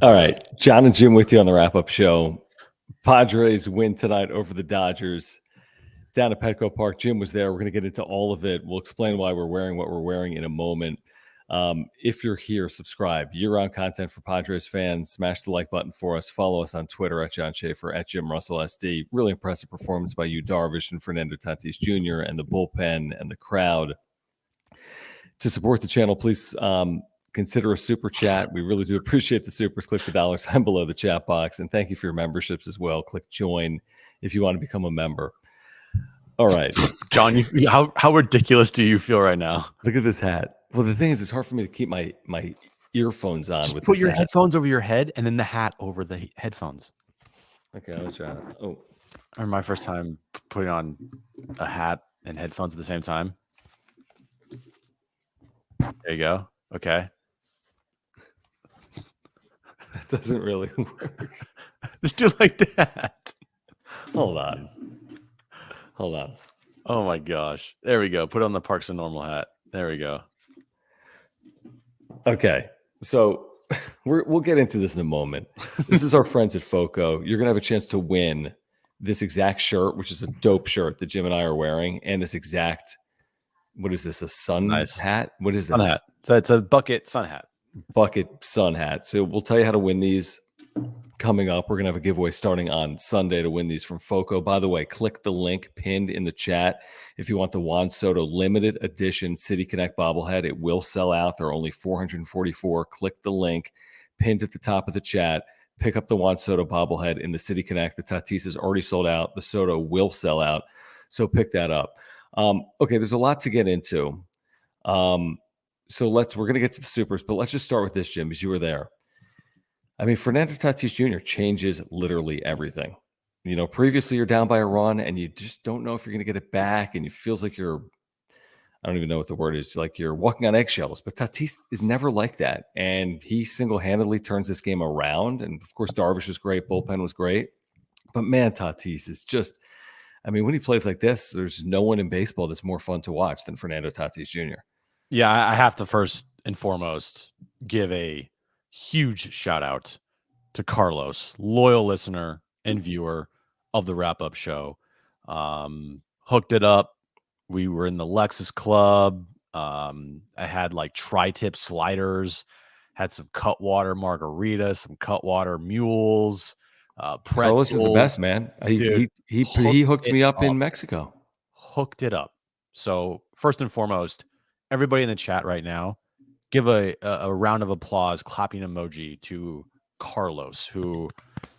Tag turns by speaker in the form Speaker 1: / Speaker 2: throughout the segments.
Speaker 1: All right. John and Jim with you on the wrap-up show. Padres win tonight over the Dodgers down at Petco Park. Jim was there. We're going to get into all of it. We'll explain why we're wearing what we're wearing in a moment. If you're here, subscribe. Year-round content for Padres fans. Smash the like button for us. Follow us on Twitter at John Schaefer, at Jim Russell SD. Really impressive performance by Yu Darvish and Fernando Tatis Jr. and the bullpen and the crowd. To support the channel, please consider a super chat. We really do appreciate the supers. Click the dollar sign below the chat box. And thank you for your memberships as well. Click join if you want to become a member. All right.
Speaker 2: John, how ridiculous do you feel right now?
Speaker 1: Look at this hat. Well, the thing is, it's hard for me to keep my earphones on.
Speaker 2: Just
Speaker 1: with
Speaker 2: put
Speaker 1: this
Speaker 2: your
Speaker 1: hat.
Speaker 2: headphones over your head and then the hat over the headphones.
Speaker 1: Okay, let's try it. Oh.
Speaker 2: I remember my first time putting on a hat and headphones at the same time. There you go. Okay.
Speaker 1: That doesn't really work.
Speaker 2: Just do like that.
Speaker 1: Hold on.
Speaker 2: Oh my gosh. There we go. Put on the Parks and Normal hat. There we go.
Speaker 1: Okay. So we'll get into this in a moment. This is our friends at FOCO. You're going to have a chance to win this exact shirt, which is a dope shirt that Jim and I are wearing, and this exact, what is this, a sun hat? What is this?
Speaker 2: Sun hat. So it's a bucket sun hat.
Speaker 1: Bucket sun hat. So we'll tell you how to win these coming up. We're going to have a giveaway starting on Sunday to win these from FOCO. By the way, click the link pinned in the chat if you want the Juan Soto limited edition City Connect bobblehead. It will sell out. There are only 444. Click the link pinned at the top of the chat. Pick up the Juan Soto bobblehead in the City Connect. The Tatis is already sold out. The Soto will sell out. So pick that up. Okay, there's a lot to get into. So we're going to get to the supers, but let's just start with this, Jim, because you were there. I mean, Fernando Tatis Jr. changes literally everything. You know, previously you're down by a run and you just don't know if you're going to get it back, and it feels like I don't even know what the word is, like you're walking on eggshells. But Tatis is never like that, and he single-handedly turns this game around. And of course, Darvish was great, bullpen was great, but man, Tatis is just, I mean, when he plays like this, there's no one in baseball that's more fun to watch than Fernando Tatis Jr.
Speaker 2: Yeah, I have to first and foremost give a huge shout out to Carlos, loyal listener and viewer of the wrap-up show. Hooked it up. We were in the Lexus Club. I had like tri-tip sliders, had some Cutwater margaritas, some Cutwater mules, pretzels.
Speaker 1: Carlos is the best, man. He hooked me up in Mexico.
Speaker 2: Hooked it up. So first and foremost, everybody in the chat right now, give a round of applause, clapping emoji to Carlos, who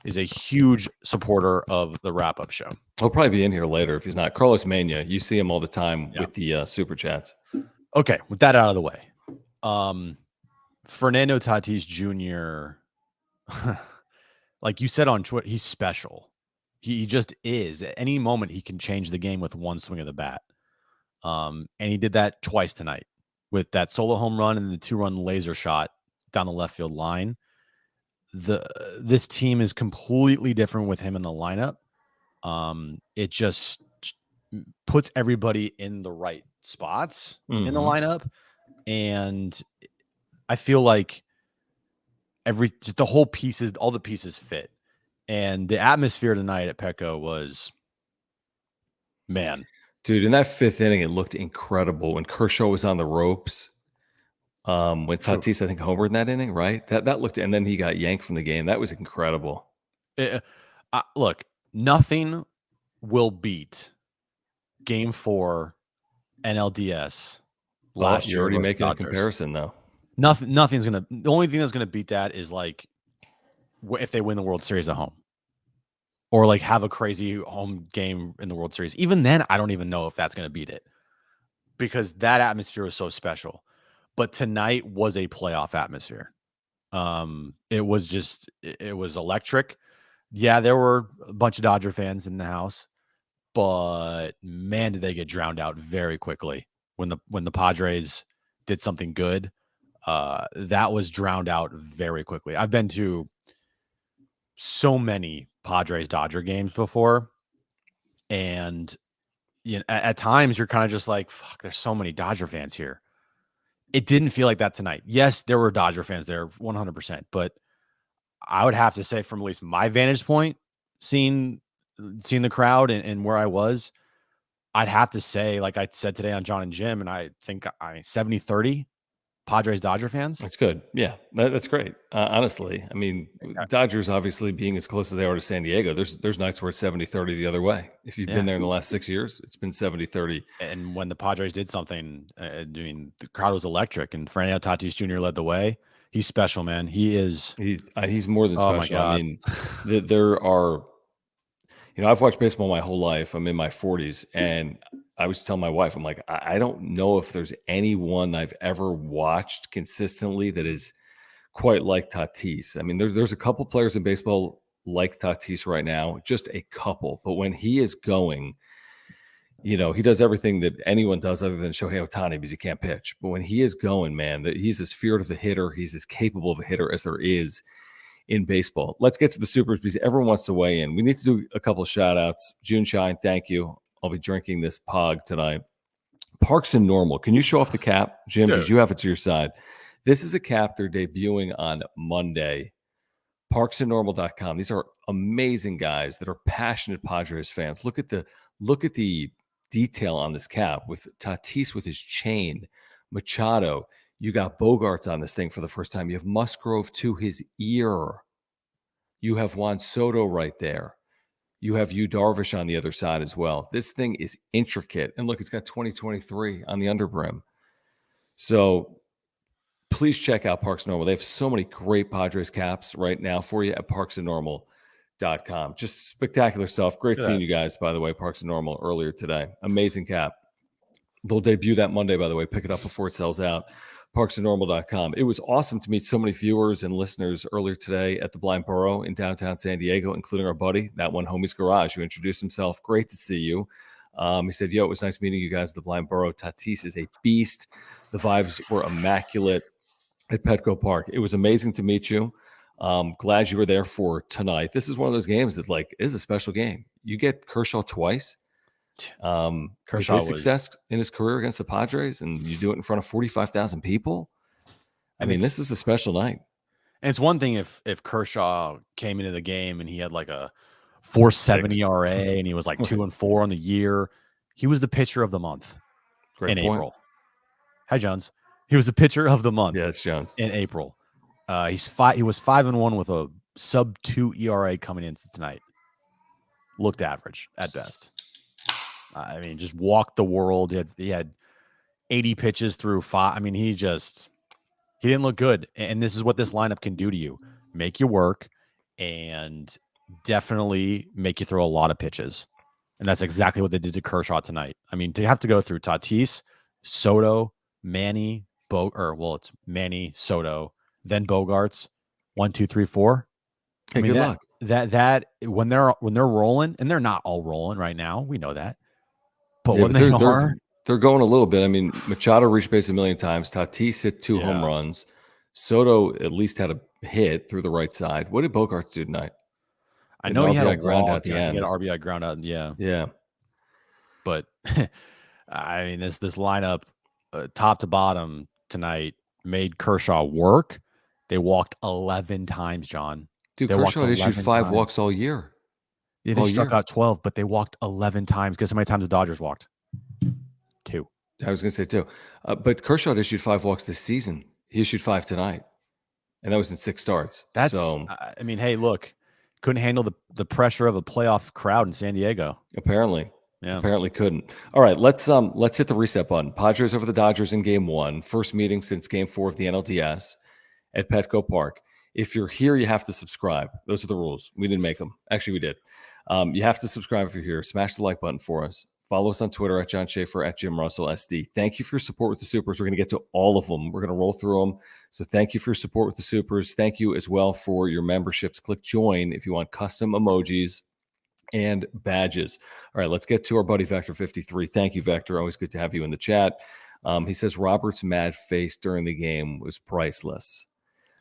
Speaker 2: is a huge supporter of the wrap-up show.
Speaker 1: He'll probably be in here later if he's not. Carlos Mania, you see him all the time with the super chats.
Speaker 2: Okay, with that out of the way, Fernando Tatis Jr., like you said on Twitter, he's special. He just is. At any moment, he can change the game with one swing of the bat. And he did that twice tonight with that solo home run and the 2-run laser shot down the left field line. This team is completely different with him in the lineup. It just puts everybody in the right spots in the lineup, and I feel like all the pieces fit, and the atmosphere tonight at Petco was, man.
Speaker 1: Dude, in that fifth inning, it looked incredible when Kershaw was on the ropes. When Tatis, I think, homered in that inning, right? That looked, and then he got yanked from the game. That was incredible.
Speaker 2: Look, nothing will beat Game 4 NLDS last year.
Speaker 1: You're already making a comparison, though.
Speaker 2: Nothing's gonna. The only thing that's gonna beat that is like if they win the World Series at home, or like have a crazy home game in the World Series. Even then, I don't even know if that's gonna beat it, because that atmosphere was so special. But tonight was a playoff atmosphere. It was electric. Yeah, there were a bunch of Dodger fans in the house, but man, did they get drowned out very quickly when the Padres did something good. That was drowned out very quickly. I've been to so many Padres Dodger games before, and at times you're kind of just like, fuck, there's so many Dodger fans here. It didn't feel like that tonight. Yes, there were Dodger fans there, 100%, but I would have to say, from at least my vantage point, seeing the crowd and where I was, I'd have to say, like I said today on John and Jim, and I think 70-30 Padres Dodger fans.
Speaker 1: That's good. Yeah, that's great. Honestly, I mean, Dodgers obviously being as close as they are to San Diego, there's nights where it's 70-30 the other way. If you've been there in the last 6 years, it's been 70-30.
Speaker 2: And when the Padres did something, I mean, the crowd was electric, and Fernando Tatis Jr. led the way. He's special, man. He is.
Speaker 1: He's more than special.
Speaker 2: Oh my God.
Speaker 1: I mean, there are, I've watched baseball my whole life. I'm in my 40s, and I was telling my wife, I'm like, I don't know if there's anyone I've ever watched consistently that is quite like Tatis. I mean, there's a couple players in baseball like Tatis right now, just a couple. But when he is going, he does everything that anyone does other than Shohei Ohtani because he can't pitch. But when he is going, man, he's as feared of a hitter, he's as capable of a hitter as there is in baseball. Let's get to the Supers because everyone wants to weigh in. We need to do a couple of shout outs. June Shine, thank you. I'll be drinking this Pog tonight. Parks and Normal. Can you show off the cap, Jim? Because you have it to your side. This is a cap they're debuting on Monday. Parksandnormal.com. These are amazing guys that are passionate Padres fans. Look at the detail on this cap with Tatis with his chain, Machado. You got Bogarts on this thing for the first time. You have Musgrove to his ear. You have Juan Soto right there. You have Yu Darvish on the other side as well. This thing is intricate. And look, it's got 2023 on the underbrim. So please check out Parks and Normal. They have so many great Padres caps right now for you at parksandnormal.com. Just spectacular stuff. Great seeing you guys, by the way, Parks and Normal earlier today. Amazing cap. They'll debut that Monday, by the way. Pick it up before it sells out. Parksandnormal.com. It was awesome to meet so many viewers and listeners earlier today at the Blind Burrow in downtown San Diego, including our buddy, that one Homie's Garage, who introduced himself. Great to see you. He said, it was nice meeting you guys at the Blind Burrow. Tatis is a beast. The vibes were immaculate at Petco Park. It was amazing to meet you. Glad you were there for tonight. This is one of those games that is a special game. You get Kershaw twice. Kershaw his success in his career against the Padres, and you do it in front of 45,000 people. I mean, this is a special night.
Speaker 2: And it's one thing if Kershaw came into the game and he had like a 4.70 ERA and he was like 2-4 on the year. He was the pitcher of the month in April. Hi, Jones. He was the pitcher of the month.
Speaker 1: Yeah, it's Jones
Speaker 2: in April. He was 5-1 with a sub-2 ERA coming into tonight. Looked average at best. I mean, just walked the world. He had 80 pitches through 5. I mean, he didn't look good. And this is what this lineup can do to you. Make you work and definitely make you throw a lot of pitches. And that's exactly what they did to Kershaw tonight. I mean, to have to go through Tatis, Soto, Manny, it's Manny, Soto, then Bogarts, 1, 2, 3, 4.
Speaker 1: Hey, good luck.
Speaker 2: That when they're rolling, and they're not all rolling right now, we know that. But when
Speaker 1: they're going a little bit. I mean, Machado reached base a million times. Tatis hit 2 home runs. Soto at least had a hit through the right side. What did Bogarts do tonight?
Speaker 2: I know he had a ground out at the end. He had an RBI ground out. Yeah. But I mean, this lineup, top to bottom tonight, made Kershaw work. They walked 11 times, John.
Speaker 1: Dude, Kershaw issued 5 walks all year.
Speaker 2: Yeah, they struck out 12, but they walked 11 times. Guess how many times the Dodgers walked? 2.
Speaker 1: I was going to say 2. But Kershaw issued 5 walks this season. He issued 5 tonight. And that was in 6 starts.
Speaker 2: I mean, hey, look, couldn't handle the pressure of a playoff crowd in San Diego.
Speaker 1: Apparently. Yeah. Apparently couldn't. All right, let's hit the reset button. Padres over the Dodgers in game 1. First meeting since game 4 of the NLDS at Petco Park. If you're here, you have to subscribe. Those are the rules. We didn't make them. Actually, we did. You have to subscribe if you're here. Smash the like button for us. Follow us on Twitter at John Schaefer, at Jim Russell SD. Thank you for your support with the Supers. We're going to get to all of them. We're going to roll through them. So thank you for your support with the Supers. Thank you as well for your memberships. Click join if you want custom emojis and badges. All right, let's get to our buddy Vector53. Thank you, Vector. Always good to have you in the chat. He says Robert's mad face during the game was priceless.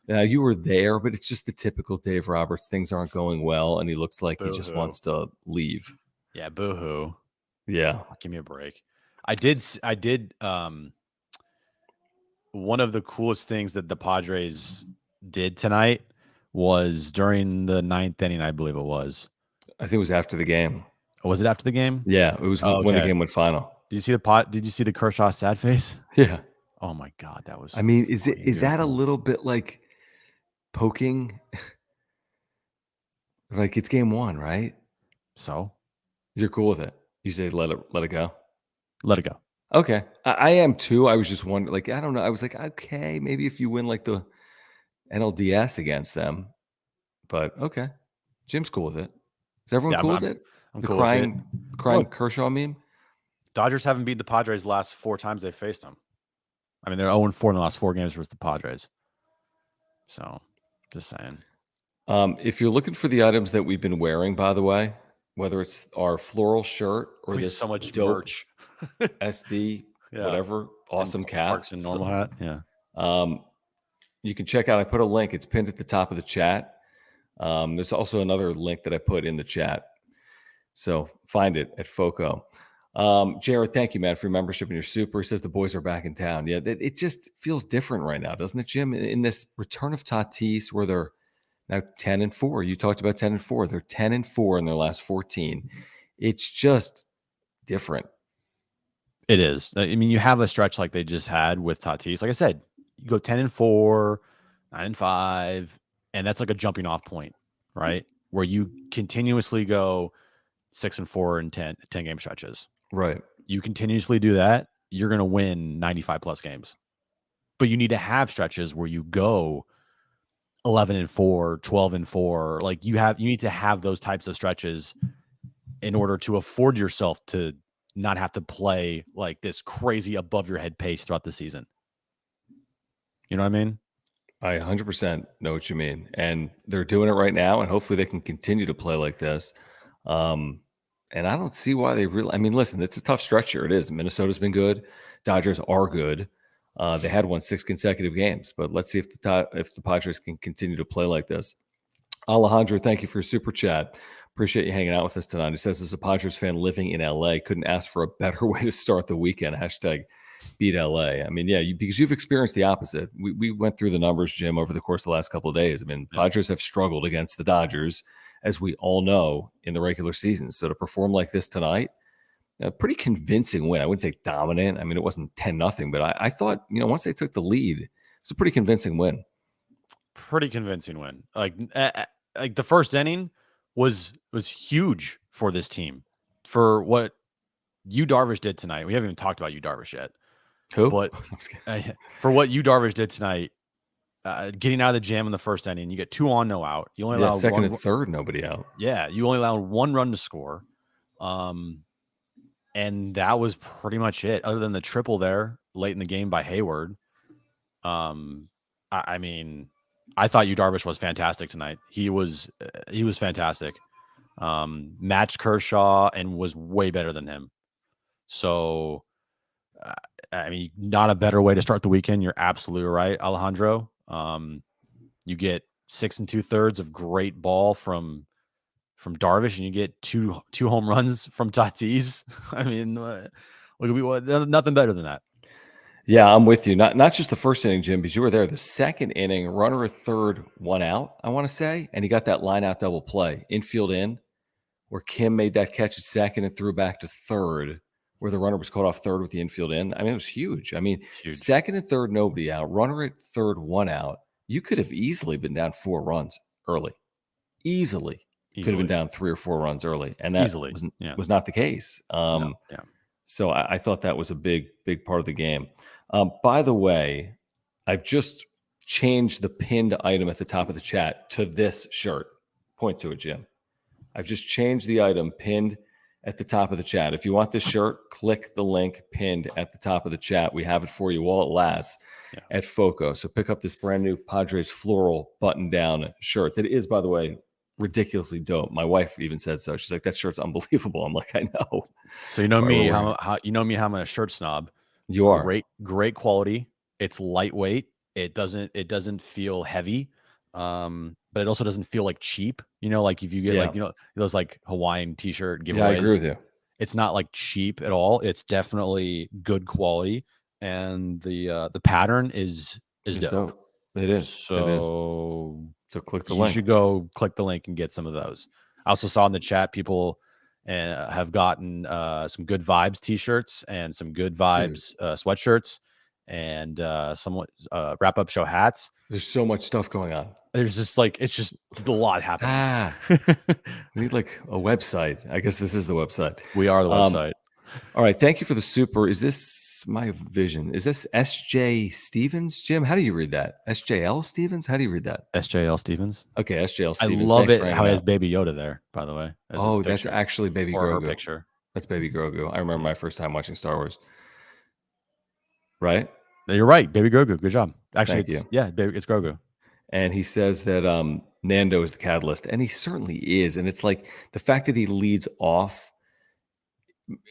Speaker 1: Now, you were there, but it's just the typical Dave Roberts. Things aren't going well, and he looks like he just wants to leave.
Speaker 2: Yeah, boo-hoo.
Speaker 1: Yeah.
Speaker 2: Give me a break. I did one of the coolest things that the Padres did tonight was during the 9th inning, I believe it was.
Speaker 1: I think it was after the game.
Speaker 2: Was it after the game?
Speaker 1: Yeah, it was
Speaker 2: Oh,
Speaker 1: when the
Speaker 2: okay.
Speaker 1: game went final.
Speaker 2: Did you see the pot? Did you see the Kershaw sad face?
Speaker 1: Yeah.
Speaker 2: Oh my god, that was
Speaker 1: I mean, is
Speaker 2: fucking
Speaker 1: that a
Speaker 2: beautiful.
Speaker 1: little bit like poking? Like it's game 1, right?
Speaker 2: So
Speaker 1: You're cool with it. You say let it go.
Speaker 2: let it go.
Speaker 1: Okay. I am too. I was just wondering, like, I don't know. I was like, okay, maybe if you win like the NLDS against them, but okay. Jim's cool with it. Is everyone
Speaker 2: Yeah,
Speaker 1: cool with it?
Speaker 2: I'm
Speaker 1: The
Speaker 2: cool with it.
Speaker 1: crying
Speaker 2: Look,
Speaker 1: Kershaw meme?
Speaker 2: Dodgers haven't beat the Padres the last 4 times they faced them. I mean, they're 0-4 in the last 4 games versus the Padres. So, just saying.
Speaker 1: If you're looking for the items that we've been wearing, by the way, whether it's our floral shirt or
Speaker 2: We have
Speaker 1: this
Speaker 2: so much
Speaker 1: dope
Speaker 2: merch.
Speaker 1: SD,
Speaker 2: Yeah.
Speaker 1: whatever, awesome
Speaker 2: And
Speaker 1: cap.
Speaker 2: Parks and normal hat. Yeah.
Speaker 1: You can check out. I put a link. It's pinned at the top of the chat. There's also another link that I put in the chat. So find it at FOCO. Jared, thank you, man, for your membership and your super. He says the boys are back in town. Yeah, it just feels different right now, doesn't it, Jim? In this return of Tatis, where they're now 10-4. You talked about 10-4. They're 10-4 in their last 14. It's just different.
Speaker 2: It is. I mean, you have a stretch like they just had with Tatis. Like I said, you go 10-4, 9-5, and that's like a jumping off point, right? Where you continuously go 6-4 and 10 game stretches.
Speaker 1: Right.
Speaker 2: You continuously do that, you're going to win 95 plus games. But you need to have stretches where you go 11-4, 12-4. Like you need to have those types of stretches in order to afford yourself to not have to play like this crazy above your head pace throughout the season. You know what I mean?
Speaker 1: I 100% know what you mean. And they're doing it right now, and hopefully they can continue to play like this. And I don't see why they really – I mean, listen, it's a tough stretch here. It is. Minnesota's been good. Dodgers are good. They had won 6 consecutive games. But let's see if the Padres can continue to play like this. Alejandro, thank you for your super chat. Appreciate you hanging out with us tonight. He says, as a Padres fan living in LA, couldn't ask for a better way to start the weekend. Hashtag beat LA. I mean, yeah, because you've experienced the opposite. We went through the numbers, Jim, over the course of the last couple of days. I mean, Padres have struggled against the Dodgers, as we all know, in the regular season. So to perform like this tonight, a pretty convincing win. I wouldn't say dominant. I mean, it wasn't 10-0, but I thought, once they took the lead, it's a pretty convincing win.
Speaker 2: Pretty convincing win. Like the first inning was huge for this team for what Yu Darvish did tonight. We haven't even talked about Yu Darvish yet.
Speaker 1: Who?
Speaker 2: But for what Yu Darvish did tonight, getting out of the jam in the first inning, you get 2 on, no out. You only allow
Speaker 1: second and third, nobody out.
Speaker 2: Yeah, you only allow 1 run to score. And that was pretty much it, other than the triple there late in the game by Hayward. I mean, I thought Yu Darvish was fantastic tonight. He was fantastic. Matched Kershaw and was way better than him. So, I mean, not a better way to start the weekend. You're absolutely right, Alejandro. You get 6 2/3 of great ball from Darvish, and you get two home runs from Tatis. I mean, nothing better than that.
Speaker 1: Yeah, I'm with you. Not just the first inning, Jim, because you were there. The second inning, runner at third, 1 out, I want to say. And he got that line out double play, infield in, where Kim made that catch at second and threw back to third, where the runner was caught off third with the infield in. I mean, it was huge. I mean,
Speaker 2: Huge.
Speaker 1: Second and third, nobody out. Runner at third, 1 out. You could have easily been down 4 runs early. Easily. Could have been down 3 or 4 runs early. And that was not the case. So I thought that was a big part of the game. By the way, I've just changed the pinned item at the top of the chat to this shirt. Point to it, Jim. I've just changed the item pinned at the top of the chat. If you want this shirt, click the link pinned at the top of the chat. We have it for you while it lasts at FOCO. So pick up this brand new Padres floral button-down shirt that is, by the way, ridiculously dope. My wife even said so. She's like, that shirt's unbelievable. I'm like, I know.
Speaker 2: So you know me, how I'm a shirt snob.
Speaker 1: You are.
Speaker 2: Great quality. It's lightweight. It doesn't feel heavy. But it also doesn't feel like cheap. Like if you get those like Hawaiian t-shirt giveaways.
Speaker 1: Yeah, I agree with you.
Speaker 2: It's not like cheap at all. It's definitely good quality. And the pattern is dope.
Speaker 1: It is.
Speaker 2: So
Speaker 1: So click the
Speaker 2: You
Speaker 1: link.
Speaker 2: should go click the link and get some of those. I also saw in the chat people have gotten some good vibes t-shirts and some good vibes sweatshirts and somewhat wrap up show hats.
Speaker 1: There's so much stuff going on.
Speaker 2: There's just like it's just a lot happening.
Speaker 1: We need like a website. I guess this is the website.
Speaker 2: We are the website.
Speaker 1: All right. Thank you for the super. Is this my vision? Is this SJ Stevens, Jim? How do you read that? SJL Stevens? How do you read that?
Speaker 2: SJL Stevens.
Speaker 1: Okay, SJL
Speaker 2: I
Speaker 1: Stevens.
Speaker 2: love
Speaker 1: Thanks
Speaker 2: it
Speaker 1: for
Speaker 2: how he
Speaker 1: hanging
Speaker 2: has
Speaker 1: out.
Speaker 2: Baby Yoda there, by the way. As his
Speaker 1: Oh, that's
Speaker 2: picture.
Speaker 1: actually Baby
Speaker 2: Or
Speaker 1: Grogu.
Speaker 2: her picture.
Speaker 1: That's Baby Grogu. I remember my first time watching Star Wars. Right?
Speaker 2: You're right. Baby Grogu. Good job. Actually,
Speaker 1: Thank you.
Speaker 2: it's Grogu.
Speaker 1: And he says that Nando is the catalyst, and he certainly is. And it's like the fact that he leads off.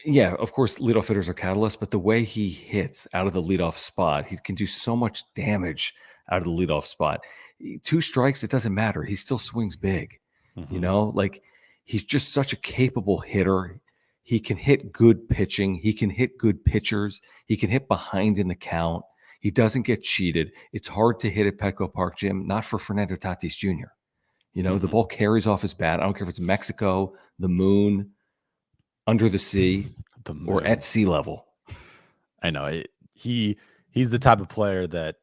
Speaker 1: Yeah, of course, leadoff hitters are catalysts, but the way he hits out of the leadoff spot, he can do so much damage out of the leadoff spot. 2 strikes, it doesn't matter. He still swings big.
Speaker 2: Mm-hmm.
Speaker 1: You know, like he's just such a capable hitter. He can hit good pitching. He can hit good pitchers. He can hit behind in the count. He doesn't get cheated. It's hard to hit at Petco Park, Jim, not for Fernando Tatis Jr. You know, the ball carries off his bat. I don't care if it's Mexico, the moon, under the sea, or at sea level.
Speaker 2: I know. He's the type of player that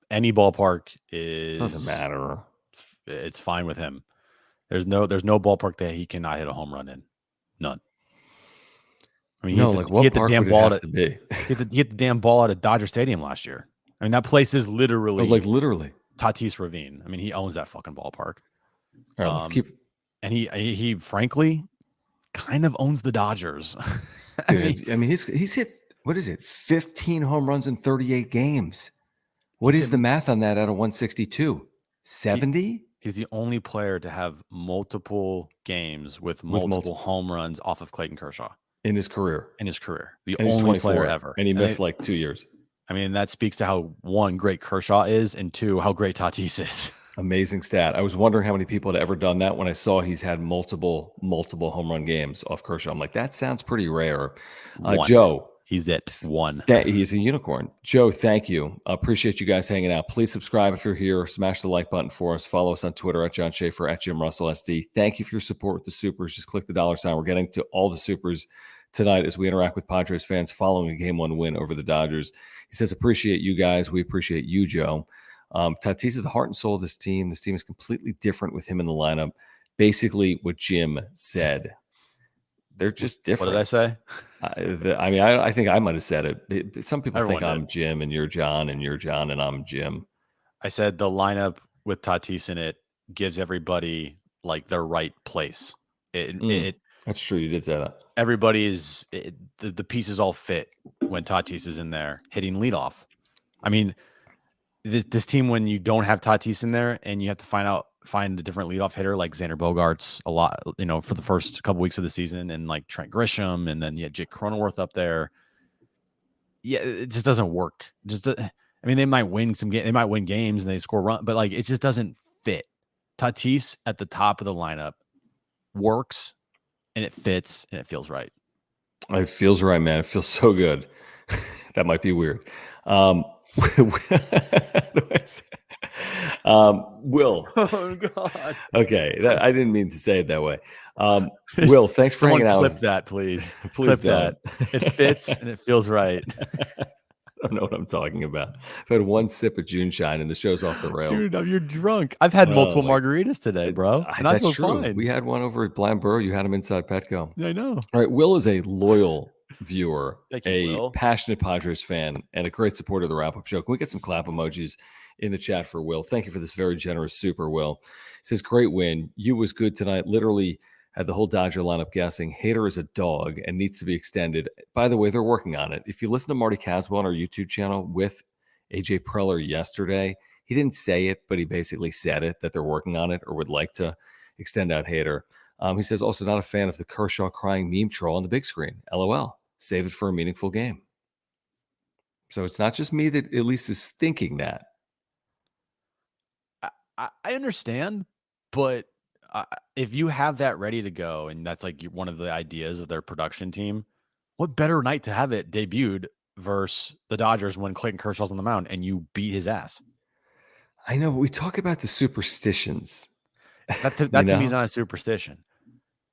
Speaker 2: any ballpark
Speaker 1: Doesn't matter.
Speaker 2: It's fine with him. There's no ballpark that he cannot hit a home run in. None. I mean, he hit the damn ball he hit the damn ball at Dodger Stadium last year. I mean, that place is literally
Speaker 1: literally
Speaker 2: Tatis Ravine. I mean, he owns that fucking ballpark.
Speaker 1: All right, let's keep.
Speaker 2: And he frankly kind of owns the Dodgers.
Speaker 1: I mean, he's hit, what is it, 15 home runs in 38 games. What is the math on that out of 162? 70?
Speaker 2: He's the only player to have multiple games with multiple home runs off of Clayton Kershaw.
Speaker 1: In his career.
Speaker 2: The only player ever.
Speaker 1: And he missed like 2 years.
Speaker 2: I mean, that speaks to how, 1, great Kershaw is, and 2, how great Tatis is.
Speaker 1: Amazing stat. I was wondering how many people had ever done that when I saw he's had multiple home run games off Kershaw. I'm like, that sounds pretty rare. Joe.
Speaker 2: He's at 1.
Speaker 1: He's a unicorn. Joe, thank you. Appreciate you guys hanging out. Please subscribe if you're here. Smash the like button for us. Follow us on Twitter at John Schaefer, at Jim Russell SD. Thank you for your support with the supers. Just click the $sign. We're getting to all the supers tonight as we interact with Padres fans following a Game 1 win over the Dodgers. He says, appreciate you guys. We appreciate you, Joe. Tatis is the heart and soul of this team. This team is completely different with him in the lineup. Basically what Jim said. They're just different.
Speaker 2: What did I say?
Speaker 1: I think I might have said it. Some people think I'm Jim and you're John and you're John and I'm Jim.
Speaker 2: I said the lineup with Tatis in it gives everybody like their right place.
Speaker 1: That's true. You did say that.
Speaker 2: Everybody is the pieces all fit when Tatis is in there hitting leadoff. I mean, this team, when you don't have Tatis in there and you have to find a different leadoff hitter like Xander Bogaerts a lot, for the first couple weeks of the season, and like Trent Grisham, and then you had Jake Cronenworth up there. Yeah, it just doesn't work. They might win they might win games and they score run, but like it just doesn't fit. Tatis at the top of the lineup works, and it fits, and it feels right.
Speaker 1: It feels right, man. It feels so good. That might be weird. Will.
Speaker 2: Oh God.
Speaker 1: Okay, I didn't mean to say it that way. Will, thanks for hanging out.
Speaker 2: Clip that, please.
Speaker 1: Please
Speaker 2: clip that. It fits and it feels right.
Speaker 1: I don't know what I'm talking about. I've had one sip of Juneshine and the show's off the rails.
Speaker 2: Dude, you're drunk. I've had multiple margaritas today, bro. And I feel fine.
Speaker 1: We had one over at Blind Burrow. You had them inside Petco.
Speaker 2: I know.
Speaker 1: All right, Will is a loyal viewer,
Speaker 2: Will.
Speaker 1: Passionate Padres fan, and a great supporter of the wrap-up show. Can we get some clap emojis in the chat for Will? Thank you for this very generous super, Will. It says, great win. You was good tonight. Literally had the whole Dodger lineup guessing. Hader is a dog and needs to be extended. By the way, they're working on it. If you listen to Marty Caswell on our YouTube channel with AJ Preller yesterday, he didn't say it, but he basically said it, that they're working on it or would like to extend out Hader. He says, also not a fan of the Kershaw crying meme troll on the big screen. LOL. Save it for a meaningful game. So it's not just me that at least is thinking that.
Speaker 2: I understand, but if you have that ready to go, and that's like one of the ideas of their production team, what better night to have it debuted versus the Dodgers when Clayton Kershaw's on the mound and you beat his ass?
Speaker 1: I know, but we talk about the superstitions.
Speaker 2: That
Speaker 1: You
Speaker 2: to me is
Speaker 1: know?
Speaker 2: not a superstition.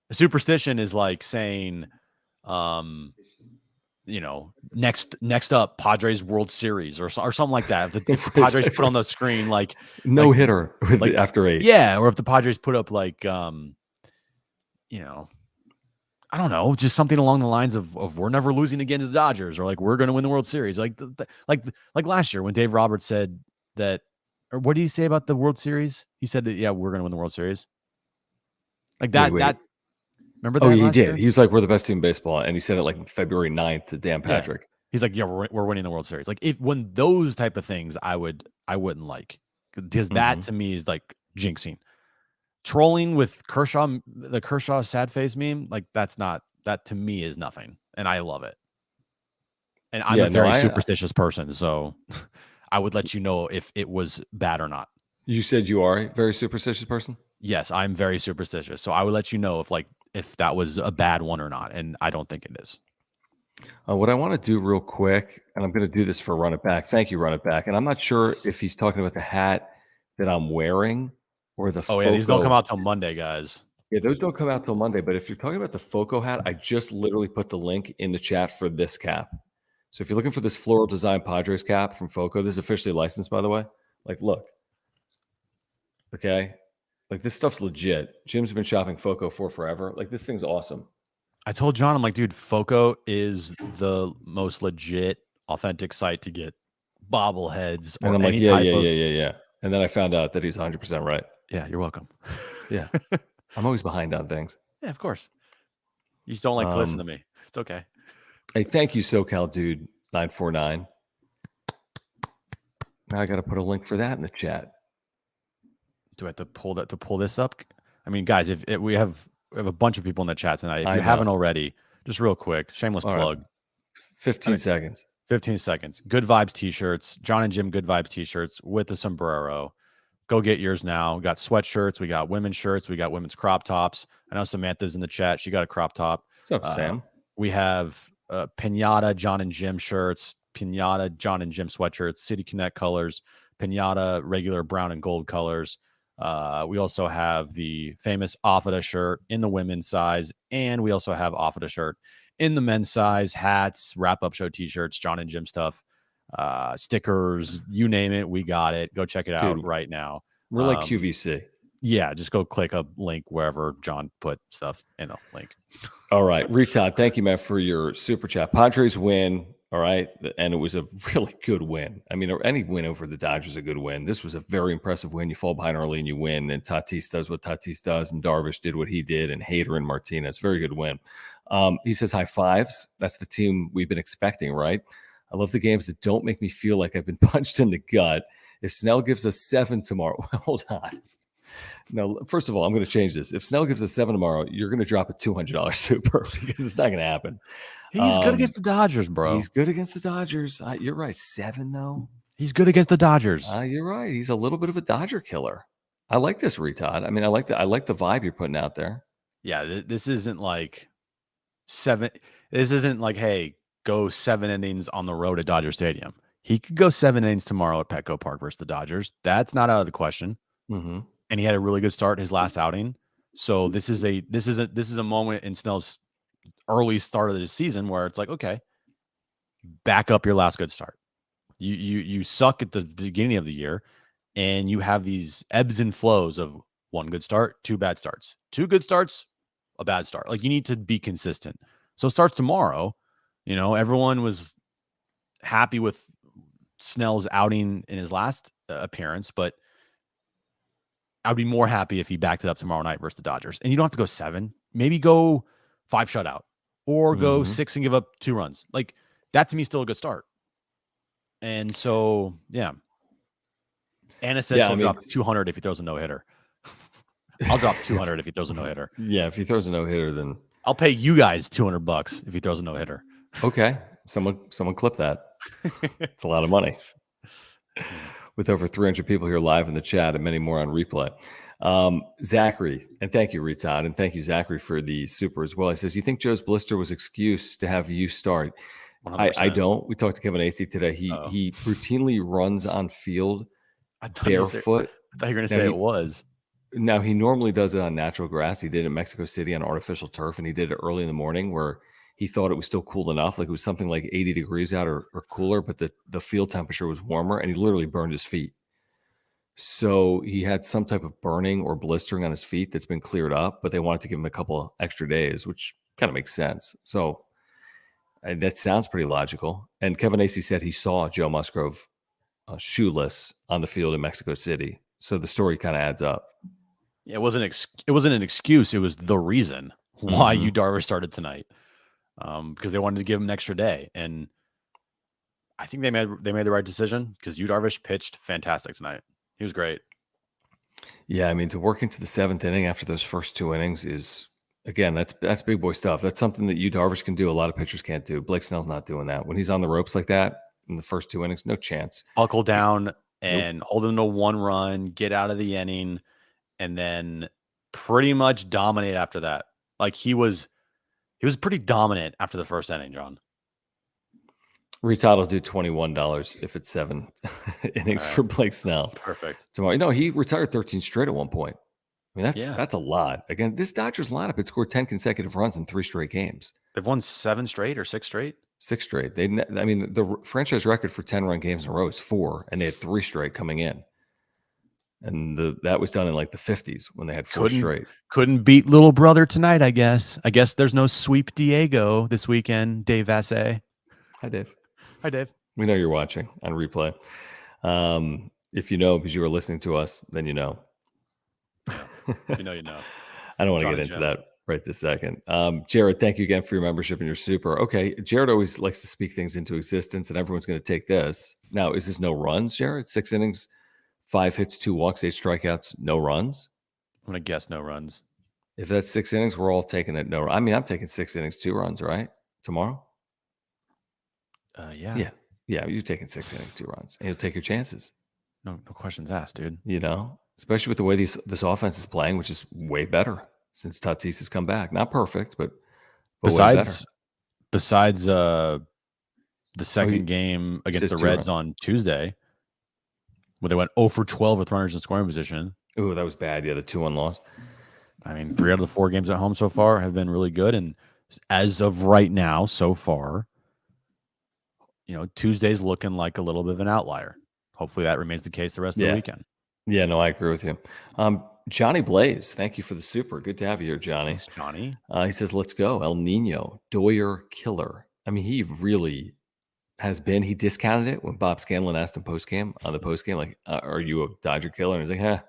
Speaker 2: A superstition is like saying, next up Padres World Series or something like that. If the Padres put on the screen
Speaker 1: No
Speaker 2: like
Speaker 1: hitter
Speaker 2: like
Speaker 1: after 8.
Speaker 2: yeah, or if the Padres put up you know, I don't know, just something along the lines of we're never losing again to the Dodgers, or like we're going to win the World Series, like last year when Dave Roberts said that, or what did he say about the World Series? He said that we're going to win the World Series, like
Speaker 1: Wait,
Speaker 2: that.
Speaker 1: wait.
Speaker 2: Remember
Speaker 1: Oh,
Speaker 2: that
Speaker 1: yeah, he
Speaker 2: last
Speaker 1: did.
Speaker 2: year?
Speaker 1: He was like, "We're the best team in baseball," and he said it like February 9th to Dan
Speaker 2: Yeah,
Speaker 1: Patrick.
Speaker 2: he's like, we're winning the World Series. Like if when those type of things, I wouldn't like, because that
Speaker 1: Mhm.
Speaker 2: to me is like jinxing. Trolling with Kershaw, the Kershaw sad face meme, like that to me is nothing, and I love it. And I'm a
Speaker 1: Yeah, no,
Speaker 2: very
Speaker 1: I
Speaker 2: superstitious person, so I would let you know if it was bad or not.
Speaker 1: you said you are a very superstitious person?
Speaker 2: Yes, I'm very superstitious, so I would let you know if that was a bad one or not, and I don't think it is.
Speaker 1: What I wanna do real quick, and I'm gonna do this for Run It Back. Thank you, Run It Back, and I'm not sure if he's talking about the hat that I'm wearing or the
Speaker 2: Oh yeah, these don't come
Speaker 1: FOCO.
Speaker 2: out till Monday, guys.
Speaker 1: Yeah, those don't come out till Monday, but if you're talking about the FOCO hat, I just literally put the link in the chat for this cap. So if you're looking for this floral design Padres cap from FOCO, this is officially licensed, by the way. Like, look, okay? Like, this stuff's legit. Jim's been shopping FOCO for forever. Like, this thing's awesome.
Speaker 2: I told John, I'm like, dude, Foco is the most legit, authentic site to get bobbleheads
Speaker 1: And
Speaker 2: or
Speaker 1: I'm like,
Speaker 2: any
Speaker 1: yeah,
Speaker 2: type
Speaker 1: yeah,
Speaker 2: of.
Speaker 1: yeah, yeah, yeah. And then I found out that he's 100% right.
Speaker 2: Yeah, you're welcome.
Speaker 1: Yeah. I'm always behind on things.
Speaker 2: Yeah, of course. You just don't like to listen to me. It's okay.
Speaker 1: Hey, thank you, SoCal Dude 949. Now I got to put a link for that in the chat.
Speaker 2: Do I have to pull this up? I mean, guys, if we have a bunch of people in the chat tonight. If
Speaker 1: I
Speaker 2: you haven't
Speaker 1: know.
Speaker 2: already, just real quick, shameless
Speaker 1: All right.
Speaker 2: plug.
Speaker 1: 15 seconds.
Speaker 2: 15 seconds. Good Vibes t-shirts. John and Jim Good Vibes t-shirts with the sombrero. Go get yours now. We got sweatshirts. We got women's shirts. We got women's crop tops. I know Samantha's in the chat. She got a crop top.
Speaker 1: What's up, Sam?
Speaker 2: We have Pinata John and Jim shirts, Pinata John and Jim sweatshirts, City Connect colors, Pinata regular brown and gold colors. We also have the famous Offada shirt in the women's size, and we also have Offada shirt in the men's size, hats, wrap-up show t-shirts, John and Jim stuff, stickers, you name it, we got it. Go check it out right now.
Speaker 1: We're like QVC.
Speaker 2: Yeah, just go click a link wherever John put stuff in a link.
Speaker 1: All right. Retod, thank you, man, for your super chat. Padres win. All right. And it was a really good win. I mean, any win over the Dodgers is a good win. This was a very impressive win. You fall behind early and you win. And Tatis does what Tatis does. And Darvish did what he did. And Hader and Martinez. Very good win. He says high fives. That's the team we've been expecting, right? I love the games that don't make me feel like I've been punched in the gut. If Snell gives us 7 tomorrow, hold on. No, first of all, I'm going to change this. If Snell gives us 7 tomorrow, you're going to drop a $200 super because it's not going to happen.
Speaker 2: He's good against the Dodgers, bro.
Speaker 1: He's good against the Dodgers. You're right. 7, though.
Speaker 2: He's good against the Dodgers.
Speaker 1: You're right. He's a little bit of a Dodger killer. I like this, Retod. I mean, I like the vibe you're putting out there.
Speaker 2: Yeah, this isn't like 7. This isn't like, hey, go 7 innings on the road at Dodger Stadium. He could go 7 innings tomorrow at Petco Park versus the Dodgers. That's not out of the question.
Speaker 1: Mm-hmm.
Speaker 2: And he had a really good start his last outing. So this is a moment in Snell's early start of the season where it's like, okay, back up your last good start. You suck at the beginning of the year, and you have these ebbs and flows of 1 good start, 2 bad starts, 2 good starts, a bad start. Like, you need to be consistent. So it starts tomorrow. You know, everyone was happy with Snell's outing in his last appearance, but I'd be more happy if he backed it up tomorrow night versus the Dodgers. And you don't have to go 7. Maybe go 5 shutout or go 6 and give up 2 runs. Like, that to me is still a good start. And so, yeah. Anna says she'll drop 200 if he throws a no-hitter. I'll drop 200 if he throws a no-hitter.
Speaker 1: Yeah, if he throws a no-hitter, then
Speaker 2: I'll pay you guys $200 if he throws a no-hitter.
Speaker 1: Okay. Someone clip that. It's a lot of money. With over 300 people here live in the chat and many more on replay. Zachary, and thank you, Retod, and thank you, Zachary, for the super as well. He says, you think Joe's blister was excuse to have you start? I don't. We talked to Kevin Acey today. He routinely runs on field
Speaker 2: I thought
Speaker 1: barefoot.
Speaker 2: you were going to
Speaker 1: Now
Speaker 2: say
Speaker 1: he
Speaker 2: it was.
Speaker 1: now he normally does it on natural grass. He did it in Mexico City on artificial turf, and he did it early in the morning where he thought it was still cool enough, like it was something like 80 degrees out or cooler, but the field temperature was warmer, and he literally burned his feet. So he had some type of burning or blistering on his feet that's been cleared up, but they wanted to give him a couple of extra days, which kind of makes sense. So that sounds pretty logical. And Kevin Acee said he saw Joe Musgrove shoeless on the field in Mexico City. So the story kind of adds up.
Speaker 2: Yeah, it wasn't an excuse. It was the reason why Yu Darvish started tonight, because they wanted to give him an extra day, and I think they made the right decision because Yu Darvish pitched fantastic tonight. He was great.
Speaker 1: Yeah, I mean, to work into the seventh inning after those first two innings is, again, that's big boy stuff. That's something that Yu Darvish can do. A lot of pitchers can't do. Blake Snell's not doing that. When he's on the ropes like that in the first two innings, no chance.
Speaker 2: Buckle down
Speaker 1: Nope.
Speaker 2: and hold him to one run, get out of the inning, and then pretty much dominate after that. Like he was pretty dominant after the first inning, John.
Speaker 1: Retired will do $21 if it's 7 innings for Blake Snell.
Speaker 2: Perfect.
Speaker 1: Tomorrow. No, he retired 13 straight at one point. I mean,
Speaker 2: Yeah.
Speaker 1: that's a lot. Again, this Dodgers lineup had scored 10 consecutive runs in 3 straight games.
Speaker 2: They've won 7 straight or 6 straight?
Speaker 1: 6 straight. I mean, the franchise record for 10-run games in a row is 4, and they had 3 straight coming in. And that was done in like the 50s when they had 4 straight.
Speaker 2: Couldn't beat little brother tonight, I guess. I guess there's no sweep Diego this weekend, Dave Vasse.
Speaker 1: Hi, Dave.
Speaker 2: Hi, Dave.
Speaker 1: We know you're watching on replay. If you know because you were listening to us, then you know.
Speaker 2: You know.
Speaker 1: I don't want to get into that right this second. Jared, thank you again for your membership and your super. Okay, Jared always likes to speak things into existence, and everyone's going to take this. Now, is this no runs, Jared? 6 innings, 5 hits, 2 walks, 8 strikeouts, no runs?
Speaker 2: I'm going to guess no runs.
Speaker 1: If that's 6 innings, we're all taking it no. I mean, I'm taking 6 innings, 2 runs, right? Tomorrow?
Speaker 2: Yeah.
Speaker 1: Yeah, you're taking 6 innings, 2 runs, and you'll take your chances.
Speaker 2: No questions asked, dude.
Speaker 1: You know, especially with the way this offense is playing, which is way better since Tatis has come back. Not perfect, but
Speaker 2: besides the second game against the Reds on Tuesday, where they went 0 for 12 with runners in scoring position.
Speaker 1: Oh, that was bad. Yeah, the 2-1 loss.
Speaker 2: I mean, 3 out of the 4 games at home so far have been really good, and as of right now, so far, Tuesday's looking like a little bit of an outlier. Hopefully that remains the case the rest of the weekend.
Speaker 1: Yeah, no, I agree with you. Johnny Blaze, thank you for the super. Good to have you here, Johnny.
Speaker 2: Thanks, Johnny.
Speaker 1: He says, let's go. El Nino, Doyer killer. I mean, he really has been. He discounted it when Bob Scanlon asked him on the postgame, like, are you a Dodger killer? And he's like, I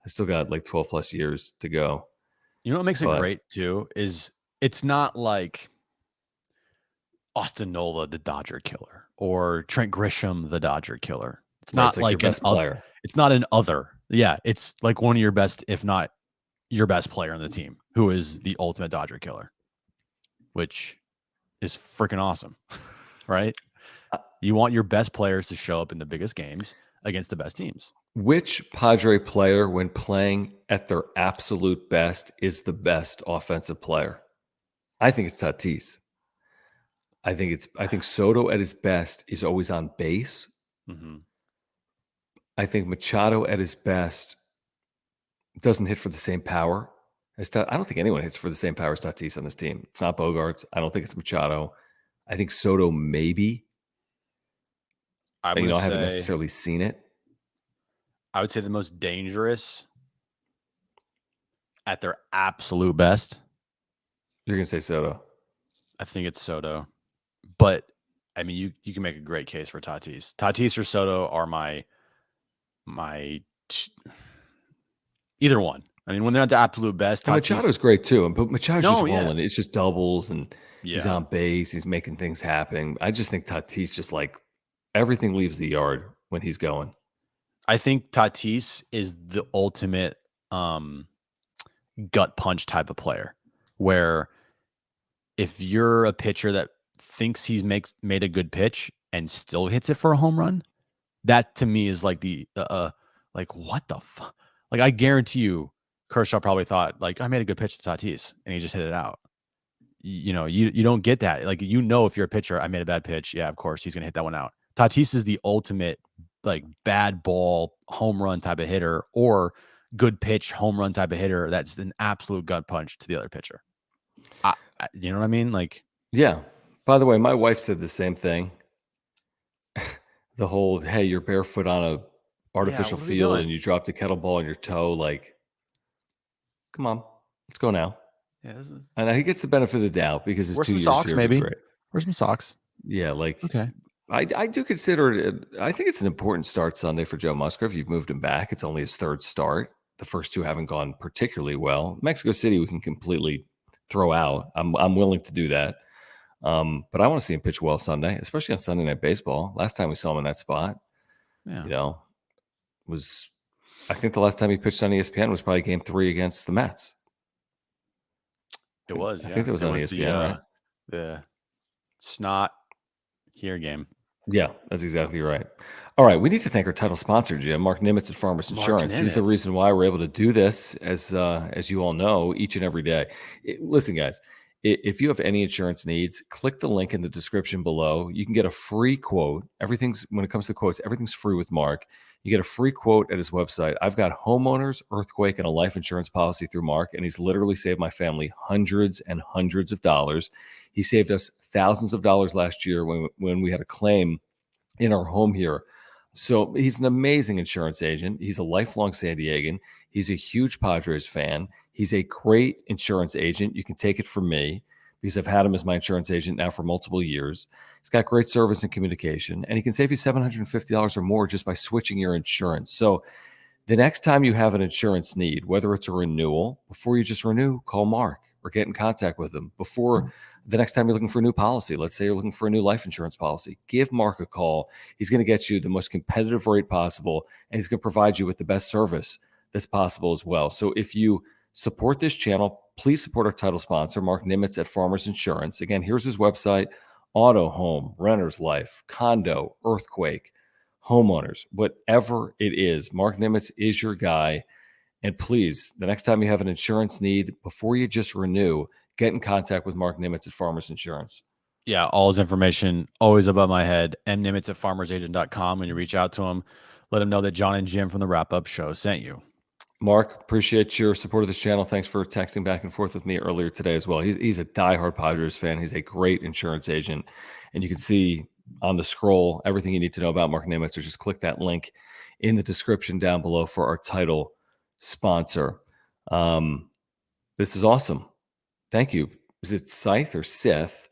Speaker 1: still got like 12 plus years to go.
Speaker 2: You know what makes it great, too, is it's not like Austin Nola, the Dodger killer, or Trent Grisham, the Dodger killer. It's not like
Speaker 1: your best player.
Speaker 2: It's not an other. Yeah, it's like one of your best, if not your best player on the team, who is the ultimate Dodger killer, which is freaking awesome, right? You want your best players to show up in the biggest games against the best teams.
Speaker 1: Which Padre player, when playing at their absolute best, is the best offensive player? I think it's Tatis. I think Soto at his best is always on base.
Speaker 2: Mm-hmm.
Speaker 1: I think Machado at his best doesn't hit for the same power as I don't think anyone hits for the same power as Tatis on this team. It's not Bogarts. I don't think it's Machado. I think Soto maybe. I haven't necessarily seen it.
Speaker 2: I would say the most dangerous at their absolute best.
Speaker 1: You're going to say Soto.
Speaker 2: I think it's Soto. But, I mean, you can make a great case for Tatis. Tatis or Soto are my either one. I mean, when they're at the absolute best,
Speaker 1: Machado's great too. But Machado's just rolling. It's just doubles, and he's on base. He's making things happen. I just think Tatis just like everything leaves the yard when he's going.
Speaker 2: I think Tatis is the ultimate gut punch type of player, where if you're a pitcher that thinks he's made a good pitch and still hits it for a home run, that to me is like the like what the fuck? Like I guarantee you, Kershaw probably thought like I made a good pitch to Tatis and he just hit it out. You don't get that. Like if you're a pitcher, I made a bad pitch. Yeah, of course he's gonna hit that one out. Tatis is the ultimate like bad ball home run type of hitter or good pitch home run type of hitter that's an absolute gut punch to the other pitcher. You know what I mean? Like,
Speaker 1: Yeah. By the way, my wife said the same thing. The whole, hey, you're barefoot on a
Speaker 2: yeah,
Speaker 1: artificial
Speaker 2: what are we
Speaker 1: field
Speaker 2: doing?
Speaker 1: and you dropped a kettleball on your toe. Like, come on, let's go now.
Speaker 2: Yeah, this is...
Speaker 1: And he gets the benefit of the doubt because his
Speaker 2: Wear
Speaker 1: 2
Speaker 2: some
Speaker 1: years
Speaker 2: socks,
Speaker 1: here have been
Speaker 2: maybe.
Speaker 1: great.
Speaker 2: Wear some socks.
Speaker 1: Yeah, like
Speaker 2: Okay.
Speaker 1: I do consider it. I think it's an important start Sunday for Joe Musgrove. You've moved him back. It's only his third start. The first two haven't gone particularly well. Mexico City, we can completely throw out. I'm willing to do that. But I want to see him pitch well Sunday, especially on Sunday Night Baseball. Last time we saw him in that spot,
Speaker 2: Yeah.
Speaker 1: Was I think the last time he pitched on ESPN was probably Game 3 against the Mets.
Speaker 2: It was,
Speaker 1: I
Speaker 2: yeah.
Speaker 1: think that was
Speaker 2: It
Speaker 1: on
Speaker 2: was
Speaker 1: ESPN, right?
Speaker 2: the snot here game.
Speaker 1: Yeah, that's exactly right. All right, we need to thank our title sponsor, Jim, Mark Nimitz at Farmers
Speaker 2: Mark
Speaker 1: Insurance. He's the
Speaker 2: Nimitz.
Speaker 1: reason why we're able to do this, as you all know, each and every day. Listen, guys, if you have any insurance needs, click the link in the description below. You can get a free quote. Everything's when it comes to quotes, everything's free with Mark. You get a free quote at his website. I've got homeowners, earthquake, and a life insurance policy through Mark, and he's literally saved my family hundreds and hundreds of dollars. He saved us thousands of dollars last year when we had a claim in our home here. So he's an amazing insurance agent. He's a lifelong San Diegan. He's a huge Padres fan. He's a great insurance agent. You can take it from me because I've had him as my insurance agent now for multiple years. He's got great service and communication, and he can save you $750 or more just by switching your insurance. So the next time you have an insurance need, whether it's a renewal, before you just renew, call Mark or get in contact with him. Before the next time you're looking for a new policy, let's say you're looking for a new life insurance policy, give Mark a call. He's going to get you the most competitive rate possible, and he's going to provide you with the best service that's possible as well. So if you support this channel, please support our title sponsor, Mark Nimitz at Farmers Insurance. Again, here's his website: auto, home, renter's life, condo, earthquake, homeowners, whatever it is. Mark Nimitz is your guy. And please, the next time you have an insurance need, before you just renew, get in contact with Mark Nimitz at Farmers Insurance.
Speaker 2: Yeah, all his information always above my head. mnimitz at farmersagent.com. When you reach out to him, let him know that John and Jim from the Wrap Up Show sent you.
Speaker 1: Mark, appreciate your support of this channel. Thanks for texting back and forth with me earlier today as well. He's a diehard Padres fan. He's a great insurance agent. And you can see on the scroll everything you need to know about Mark Nimitz, or just click that link in the description down below for our title sponsor. This is awesome. Thank you. Is it Scythe or Sith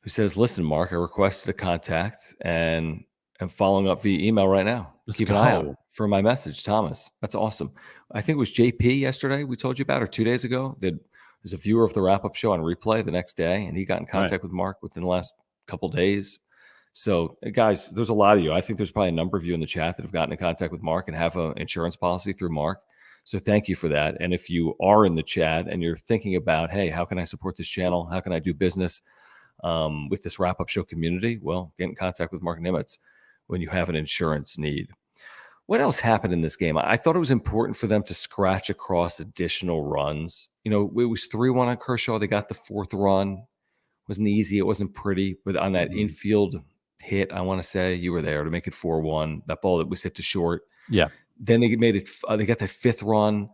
Speaker 1: who says, listen, Mark, I requested a contact and I'm following up via email right now. Keep an eye out for my message, Thomas. That's awesome. I think it was JP yesterday we told you about, or 2 days ago. There's a viewer of the wrap-up show on replay the next day, and he got in contact with Mark within the last couple days. So, guys, there's a lot of you. I think there's probably a number of you in the chat that have gotten in contact with Mark and have an insurance policy through Mark. So thank you for that. And if you are in the chat and you're thinking about, hey, how can I support this channel? How can I do business with this wrap-up show community? Well, get in contact with Mark Nimitz when you have an insurance need. What else happened in this game? I thought it was important for them to scratch across additional runs. You know, it was 3-1 on Kershaw. They got the fourth run. It wasn't easy. It wasn't pretty. But on that infield hit, I want to say, you were there to make it 4-1. That ball that was hit to short.
Speaker 2: Yeah.
Speaker 1: Then they made it. They got that fifth run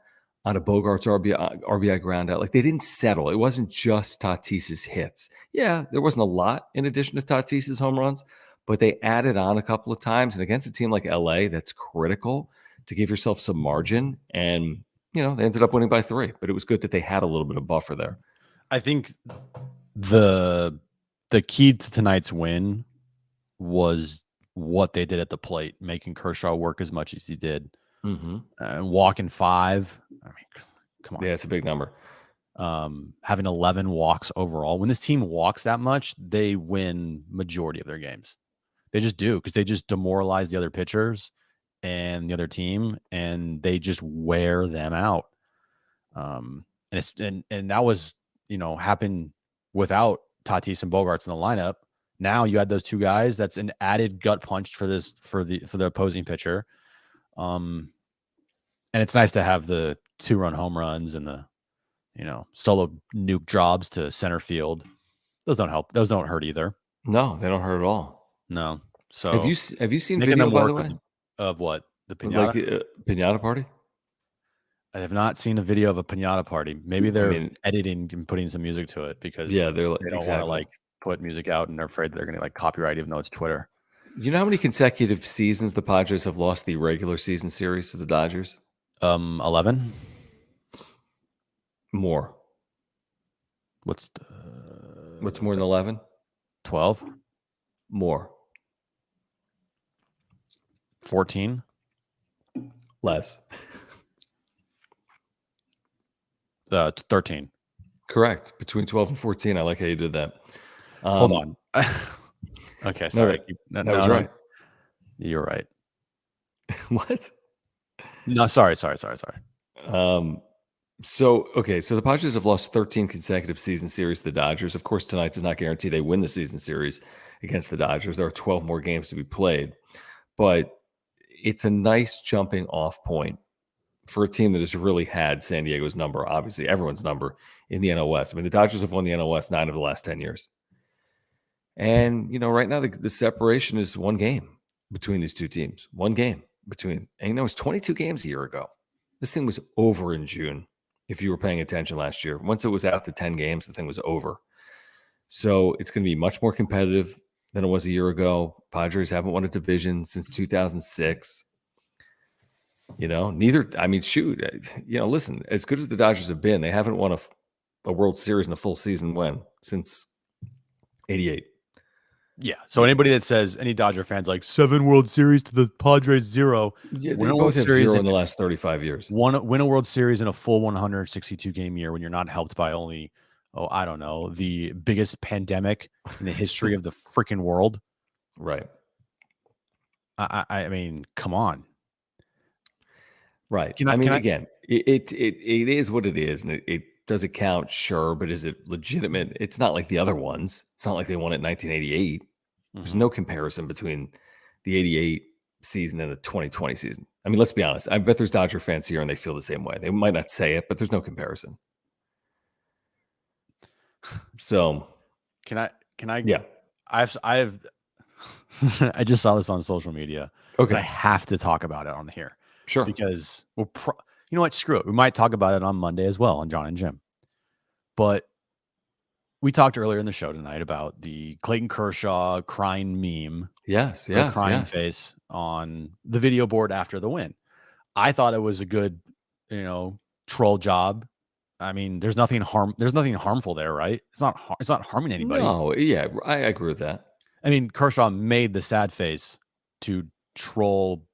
Speaker 1: on a Bogarts RBI ground out. Like, they didn't settle. It wasn't just Tatis's hits. Yeah, there wasn't a lot in addition to Tatis's home runs, but they added on a couple of times. And against a team like LA, that's critical to give yourself some margin. And, you know, they ended up winning by 3. But it was good that they had a little bit of buffer there.
Speaker 2: I think the key to tonight's win was what they did at the plate, making Kershaw work as much as he did. Walking 5. I mean, come on.
Speaker 1: Yeah, it's a big number.
Speaker 2: Having 11 walks overall. When this team walks that much, they win majority of their games. They just do, because they just demoralize the other pitchers and the other team, and they just wear them out. And that was, you know, happened without Tatis and Bogarts in the lineup. Now you had those two guys. That's an added gut punch for the opposing pitcher. And it's nice to have the 2-run home runs and the, you know, solo nuke jobs to center field. Those don't help. Those don't hurt either.
Speaker 1: No, they don't hurt at all.
Speaker 2: No. So
Speaker 1: have you seen video, by the way?
Speaker 2: Of what? The
Speaker 1: Like
Speaker 2: pinata?
Speaker 1: pinata party?
Speaker 2: I have not seen a video of a pinata party. Maybe
Speaker 1: I
Speaker 2: they're
Speaker 1: mean,
Speaker 2: editing and putting some music to it because
Speaker 1: yeah, they're
Speaker 2: they don't want to
Speaker 1: exactly.
Speaker 2: like put music out and they're afraid they're gonna like copyright even though it's Twitter.
Speaker 1: You know how many consecutive seasons the Padres have lost the regular season series to the Dodgers?
Speaker 2: 11.
Speaker 1: More.
Speaker 2: What's
Speaker 1: What's more than 11?
Speaker 2: 12?
Speaker 1: More.
Speaker 2: 14?
Speaker 1: Less.
Speaker 2: 13.
Speaker 1: Correct. Between 12 and 14. I like how you did that.
Speaker 2: Hold on. Okay,
Speaker 1: No,
Speaker 2: sorry.
Speaker 1: that was right.
Speaker 2: You're right.
Speaker 1: What?
Speaker 2: No, sorry.
Speaker 1: So the Padres have lost 13 consecutive season series to the Dodgers. Of course, tonight does not guarantee they win the season series against the Dodgers. There are 12 more games to be played, but it's a nice jumping off point for a team that has really had San Diego's number, obviously everyone's number in the NL West. I mean, the Dodgers have won the NL West 9 of the last 10 years. And, right now the separation is one game between these two teams. One game between, and it was 22 games a year ago. This thing was over in June, if you were paying attention last year. Once it was out to 10 games, the thing was over. So it's going to be much more competitive than it was a year ago. Padres haven't won a division since 2006. Neither, I mean, shoot, listen, as good as the Dodgers have been, they haven't won a World Series in a full season since 88.
Speaker 2: Yeah. So anybody that says, any Dodger fans like 7 World Series to the Padres 0,
Speaker 1: Yeah, they
Speaker 2: win a
Speaker 1: both
Speaker 2: World
Speaker 1: have
Speaker 2: Series
Speaker 1: zero in the last 35 years.
Speaker 2: win a World Series in a full 162 game year when you're not helped by only, I don't know, the biggest pandemic in the history of the freaking world.
Speaker 1: Right.
Speaker 2: I mean, come on.
Speaker 1: Right. Again, it is what it is, and it does it count? Sure, but is it legitimate? It's not like the other ones. It's not like they won it in 1988. There's no comparison between the 88 season and the 2020 season. I mean, let's be honest. I bet there's Dodger fans here and they feel the same way. They might not say it, but there's no comparison. So,
Speaker 2: can I?
Speaker 1: Yeah.
Speaker 2: I've I just saw this on social media.
Speaker 1: Okay.
Speaker 2: I have to talk about it on here.
Speaker 1: Sure.
Speaker 2: Because you know what? Screw it. We might talk about it on Monday as well on John and Jim. But we talked earlier in the show tonight about the Clayton Kershaw crying meme.
Speaker 1: Yes.
Speaker 2: Crying face on the video board after the win. I thought it was a good, troll job. I mean, there's nothing harmful there, right? It's not harming anybody.
Speaker 1: No, yeah, I agree with that.
Speaker 2: I mean, Kershaw made the sad face to troll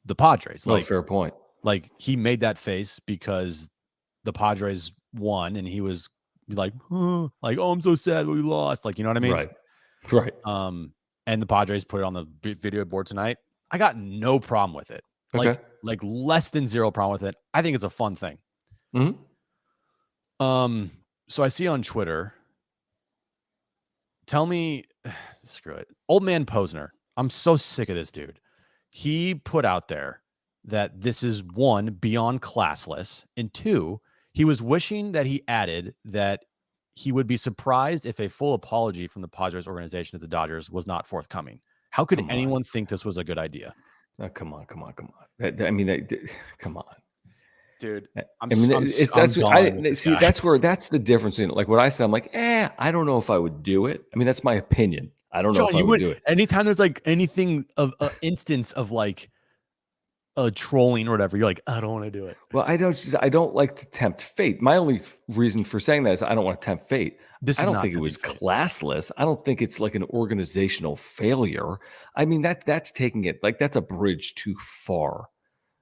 Speaker 2: the Padres.
Speaker 1: Fair point.
Speaker 2: Like he made that face because the Padres won, and he was like, oh, I'm so sad we lost. Like, you know what I mean?
Speaker 1: Right.
Speaker 2: And the Padres put it on the video board tonight. I got no problem with it.
Speaker 1: Okay.
Speaker 2: Like less than zero problem with it. I think it's a fun thing.
Speaker 1: Mm-hmm.
Speaker 2: So I see on Twitter, tell me, screw it. Old man Posner. I'm so sick of this dude. He put out there that this is 1, beyond classless, and 2, he was wishing that he added that he would be surprised if a full apology from the Padres organization to the Dodgers was not forthcoming. How could anyone think this was a good idea?
Speaker 1: Oh, come on. Come on. Come on.
Speaker 2: Dude,
Speaker 1: that's the difference in like what I said. I'm like, I don't know if I would do it. I mean, that's my opinion. I don't know if I would do it.
Speaker 2: Anytime there's like anything of instance of like a trolling or whatever, you're like, I don't want to do it.
Speaker 1: Well, I don't like to tempt fate. My only reason for saying that is I don't want to tempt fate. I don't think it was classless. I don't think it's like an organizational failure. I mean, that's taking it like that's a bridge too far.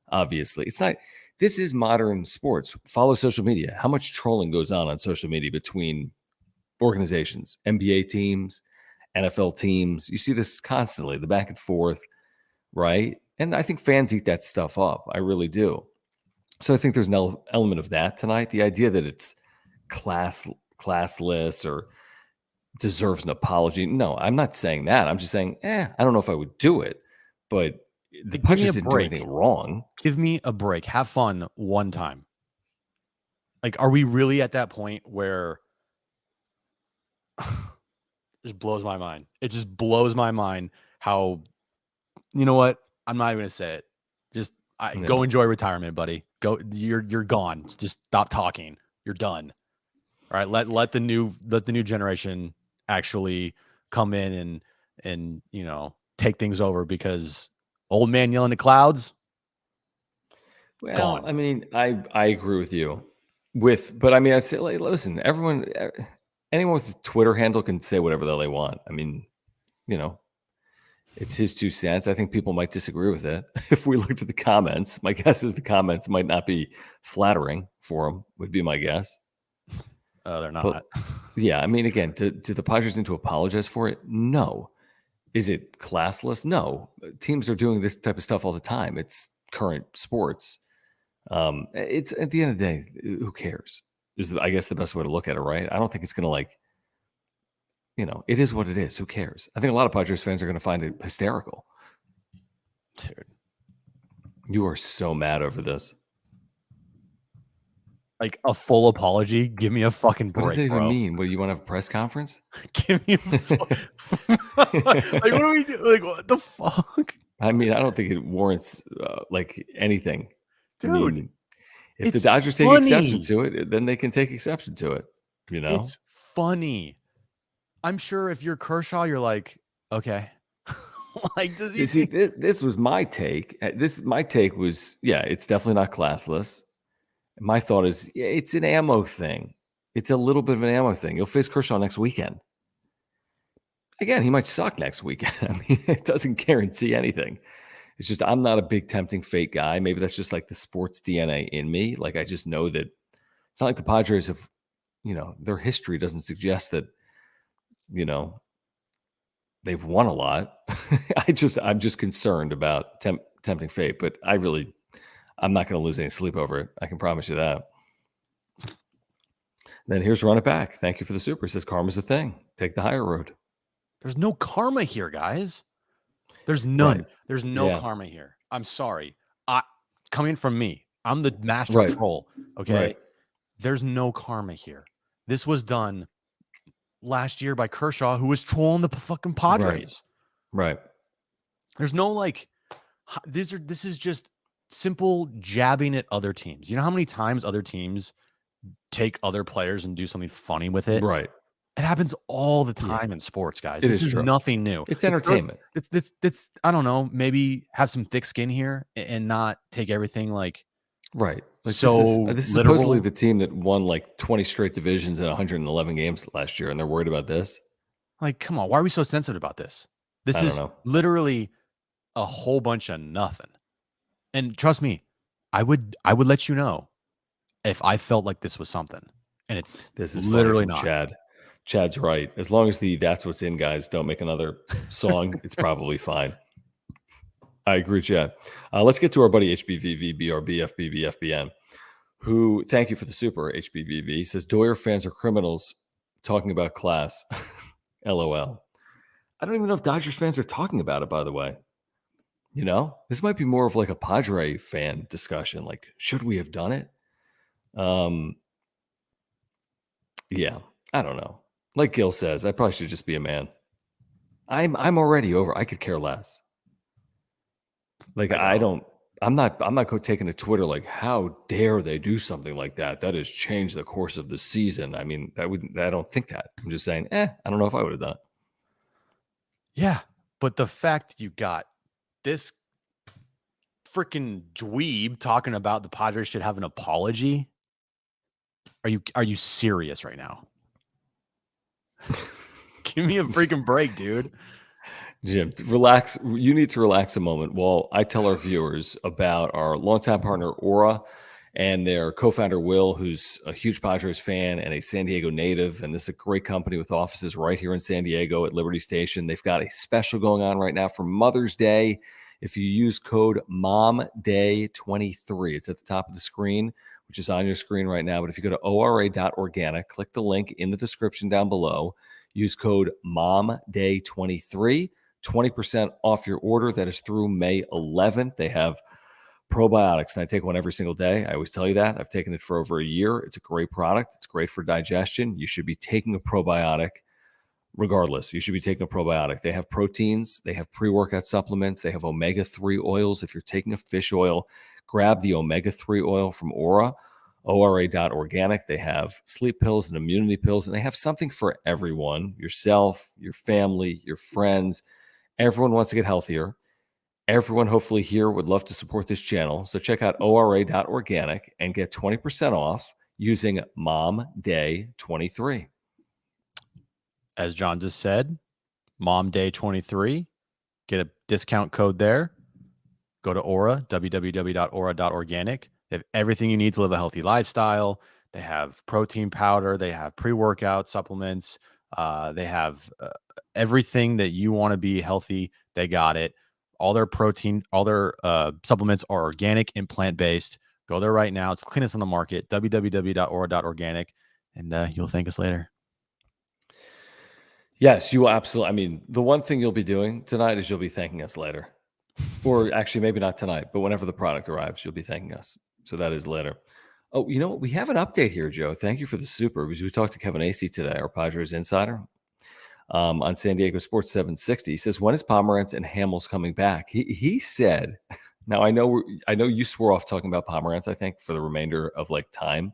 Speaker 1: Obviously, it's not. This is modern sports. Follow social media. How much trolling goes on social media between organizations, NBA teams, NFL teams? You see this constantly, the back and forth, right? And I think fans eat that stuff up. I really do. So I think there's an element of that tonight. The idea that it's classless or deserves an apology. No, I'm not saying that. I'm just saying, I don't know if I would do it. But the Padres didn't do anything wrong.
Speaker 2: Give me a break. Have fun one time. Like, are we really at that point where it just blows my mind? It just blows my mind how, you know what? I'm not even gonna say it. Just
Speaker 1: Yeah.
Speaker 2: go enjoy retirement, buddy. Go. You're gone. Just stop talking. You're done. All right. Let the new generation actually come in and take things over, because old man yelling at clouds.
Speaker 1: Well,
Speaker 2: Gone.
Speaker 1: I mean, I agree with you. But I mean, I say, like, listen, anyone with a Twitter handle can say whatever the hell they want. I mean, it's his 2 cents. I think people might disagree with it. If we looked at the comments, my guess is the comments might not be flattering for him, would be my guess.
Speaker 2: They're
Speaker 1: But
Speaker 2: not.
Speaker 1: yeah, I mean, again, do the Padres need to apologize for it? No. Is it classless? No. Teams are doing this type of stuff all the time. It's current sports. It's at the end of the day, who cares? I guess the best way to look at it, right? I don't think it's going to it is what it is. Who cares? I think a lot of Padres fans are going to find it hysterical.
Speaker 2: Dude,
Speaker 1: You are so mad over this.
Speaker 2: like a full apology. Give me a fucking break,
Speaker 1: What does that even
Speaker 2: bro.
Speaker 1: mean? What, you want to have a press conference?
Speaker 2: Give me a like, what do we do? Like, what the fuck?
Speaker 1: I mean, I don't think it warrants anything.
Speaker 2: Dude,
Speaker 1: I mean, if the
Speaker 2: it's
Speaker 1: Dodgers take exception
Speaker 2: funny.
Speaker 1: to it, then they can take exception to it.
Speaker 2: It's funny. I'm sure if you're Kershaw, you're like, okay. Like, does he
Speaker 1: You see,
Speaker 2: think
Speaker 1: this was my take. My take was, yeah, it's definitely not classless. My thought is, yeah, it's an ammo thing. It's a little bit of an ammo thing. You'll face Kershaw next weekend. Again, he might suck next weekend. I mean, it doesn't guarantee anything. It's just I'm not a big tempting fate guy. Maybe that's just like the sports DNA in me. Like, I just know that it's not like the Padres have, their history doesn't suggest that, they've won a lot. I'm just concerned about tempting fate, but I'm not going to lose any sleep over it. I can promise you that. Then here's Run It Back. Thank you for the super. It says karma's a thing. Take the higher road.
Speaker 2: there's no karma here, guys? There's none.
Speaker 1: Right.
Speaker 2: There's no
Speaker 1: Yeah.
Speaker 2: karma here. I'm sorry. Coming from me, I'm the master
Speaker 1: Right.
Speaker 2: troll. Okay.
Speaker 1: Right.
Speaker 2: There's no karma here. This was done last year by Kershaw, who was trolling the fucking Padres.
Speaker 1: Right.
Speaker 2: There's no this is just simple jabbing at other teams. You know how many times other teams take other players and do something funny with it?
Speaker 1: Right.
Speaker 2: It happens all the
Speaker 1: Yeah.
Speaker 2: time in sports, guys.
Speaker 1: It
Speaker 2: This
Speaker 1: is
Speaker 2: is
Speaker 1: true.
Speaker 2: nothing new.
Speaker 1: It's entertainment.
Speaker 2: It's I don't know, maybe have some thick skin here and not take everything like
Speaker 1: Right. Like,
Speaker 2: so
Speaker 1: this is
Speaker 2: literal.
Speaker 1: supposedly the team that won like 20 straight divisions in 111 games last year, and they're worried about this.
Speaker 2: Like, come on, why are we so sensitive about this? This
Speaker 1: I
Speaker 2: is
Speaker 1: don't know.
Speaker 2: literally a whole bunch of nothing. And trust me, I would let you know if I felt like this was something. And it's
Speaker 1: This is
Speaker 2: literally
Speaker 1: funny from
Speaker 2: not.
Speaker 1: Chad. Chad's right. As long as the "That's What's In" guys don't make another song, it's probably fine. I agree, Chad. Let's get to our buddy HBVV, BRB, FBB, FBN, who, thank you for the super, HBVV, says Doyer fans are criminals talking about class. LOL. I don't even know if Dodgers fans are talking about it, by the way. This might be more of like a Padre fan discussion. Like, should we have done it? Yeah, I don't know. Like Gil says, I probably should just be a man. I'm already over. I could care less. Like, I'm not taking to Twitter like, how dare they do something like that? That has changed the course of the season. I mean, I don't think that. I'm just saying, I don't know if I would have done it.
Speaker 2: Yeah. But the fact you got this freaking dweeb talking about the Padres should have an apology. Are you serious right now? Give me a freaking break, dude.
Speaker 1: Jim, relax. You need to relax a moment while I tell our viewers about our longtime partner, Aura, and their co-founder, Will, who's a huge Padres fan and a San Diego native. And this is a great company with offices right here in San Diego at Liberty Station. They've got a special going on right now for Mother's Day. If you use code MOMDAY23, it's at the top of the screen, which is on your screen right now. But if you go to ora.organic, click the link in the description down below, use code MOMDAY23, 20% off your order. That is through May 11th. They have probiotics, and I take one every single day. I always tell you that. I've taken it for over a year. It's a great product. It's great for digestion. You should be taking a probiotic regardless, you should be taking a probiotic. They have proteins, they have pre-workout supplements, they have omega-3 oils. If you're taking a fish oil, grab the omega-3 oil from ora.organic. They have sleep pills and immunity pills, and they have something for everyone, yourself, your family, your friends. Everyone wants to get healthier. Everyone hopefully here would love to support this channel. So check out ora.organic and get 20% off using MOMDAY23.
Speaker 2: As John just said, Mom Day 23. Get a discount code there. Go to Aura, www.aura.organic. They have everything you need to live a healthy lifestyle. They have protein powder. They have pre-workout supplements. They have everything that you want to be healthy. They got it. All their protein, all their supplements are organic and plant-based. Go there right now. It's the cleanest on the market, www.aura.organic, and you'll thank us later.
Speaker 1: Yes, you will absolutely. I mean, the one thing you'll be doing tonight is you'll be thanking us later. Or actually, maybe not tonight, but whenever the product arrives, you'll be thanking us. So that is later. Oh, you know what? We have an update here, Joe. Thank you for the super, because we talked to Kevin Acey today, our Padres insider, on San Diego Sports 760. He says, when is Pomerantz and Hamels coming back? He said, now I know you swore off talking about Pomerantz, I think, for the remainder of like time,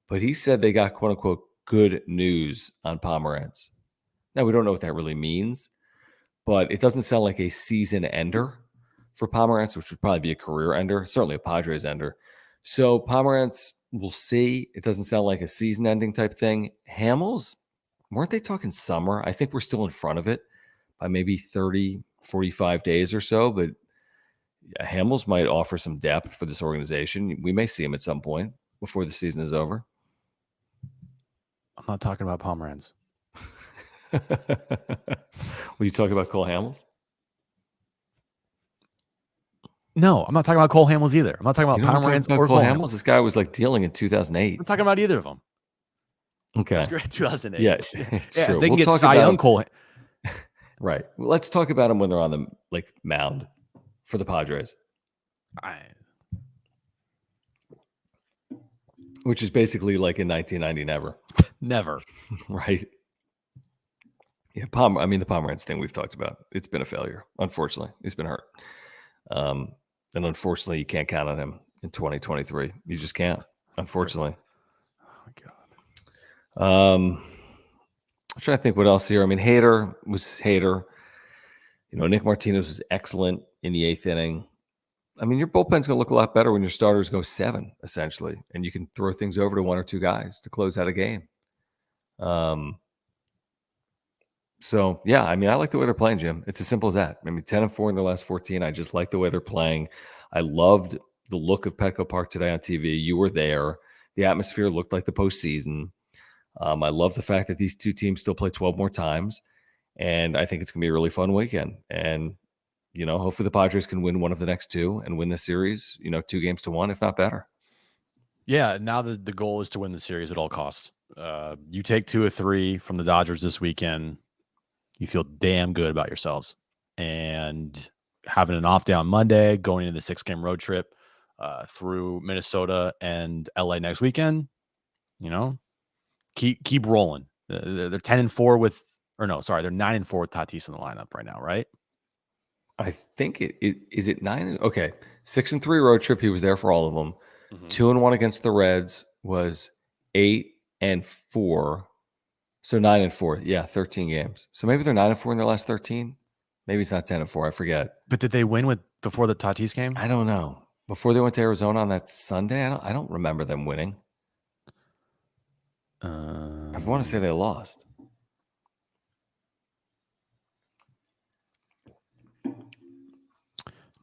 Speaker 1: but he said they got quote unquote good news on Pomerantz. Now we don't know what that really means, but it doesn't sound like a season ender for Pomerantz, which would probably be a career ender, certainly a Padres ender. So Pomerantz, we'll see. It doesn't sound like a season ending type thing. Hamels, weren't they talking summer? I think we're still in front of it by maybe 30, 45 days or so, but Hamels might offer some depth for this organization. We may see him at some point before the season is over.
Speaker 2: I'm not talking about Pomerantz.
Speaker 1: Will you talk about Cole Hamels?
Speaker 2: No, I'm not talking about Cole Hamels either. I'm not talking about Pomerantz or Cole Hamels.
Speaker 1: This guy was like dealing in 2008.
Speaker 2: I'm talking about either of them.
Speaker 1: Okay.
Speaker 2: It's great 2008.
Speaker 1: Yeah, it's true.
Speaker 2: They can get Cy Young Cole.
Speaker 1: Right. Well, let's talk about him when they're on the like mound for the Padres. Which is basically like in 1990, never.
Speaker 2: Never.
Speaker 1: Right. Yeah, the Pomerantz thing we've talked about. It's been a failure. Unfortunately, he's been hurt. And unfortunately, you can't count on him in 2023. You just can't, unfortunately.
Speaker 2: Oh, my God.
Speaker 1: I'm trying to think what else here. I mean, Hader was Hader. You know, Nick Martinez was excellent in the 8th inning. I mean, your bullpen's going to look a lot better when your starters go 7, essentially, and you can throw things over to 1 or 2 guys to close out a game. So, yeah, I mean, I like the way they're playing, Jim. It's as simple as that. I mean, 10-4 in their last 14. I just like the way they're playing. I loved the look of Petco Park today on TV. You were there. The atmosphere looked like the postseason. I love the fact that these two teams still play 12 more times, and I think it's going to be a really fun weekend. And, you know, hopefully the Padres can win one of the next 2 and win the series, 2-1, if not better.
Speaker 2: Yeah, now the goal is to win the series at all costs. You take 2 of 3 from the Dodgers this weekend, you feel damn good about yourselves. And having an off day on Monday, going into the 6-game road trip through Minnesota and LA next weekend, keep rolling. They're 10-4 with, or no, sorry, they're 9-4 with Tatis in the lineup right now, right?
Speaker 1: I think is it 9? Okay, 6-3 road trip. He was there for all of them. 2-1 against the Reds was 8-4. So 9-4. Yeah, 13 games. So maybe they're 9-4 in their last 13. Maybe it's not 10-4. I forget.
Speaker 2: But did they win before the Tatis game?
Speaker 1: I don't know. Before they went to Arizona on that Sunday, I don't remember them winning. I want to say they lost.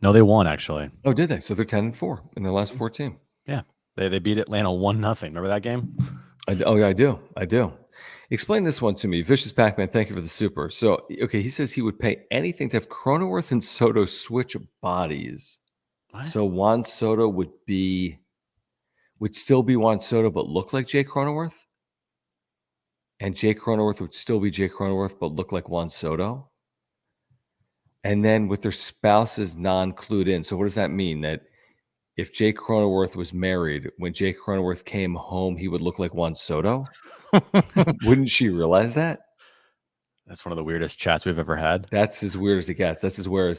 Speaker 2: No, they won actually.
Speaker 1: Oh, did they? So they're 10-4 in their last 14.
Speaker 2: Yeah, they beat Atlanta 1-0. Remember that game?
Speaker 1: Yeah, I do. Explain this one to me. Vicious Pac-Man, thank you for the super. So, okay, he says he would pay anything to have Cronenworth and Soto switch bodies. What? So Juan Soto would still be Juan Soto, but look like Jay Cronenworth? And Jay Cronenworth would still be Jay Cronenworth, but look like Juan Soto? And then with their spouses non-clued in. So what does that mean? That if Jay Cronenworth was married, when Jay Cronenworth came home, he would look like Juan Soto? Wouldn't she realize that?
Speaker 2: That's one of the weirdest chats we've ever had.
Speaker 1: That's as weird as it gets. That's as weird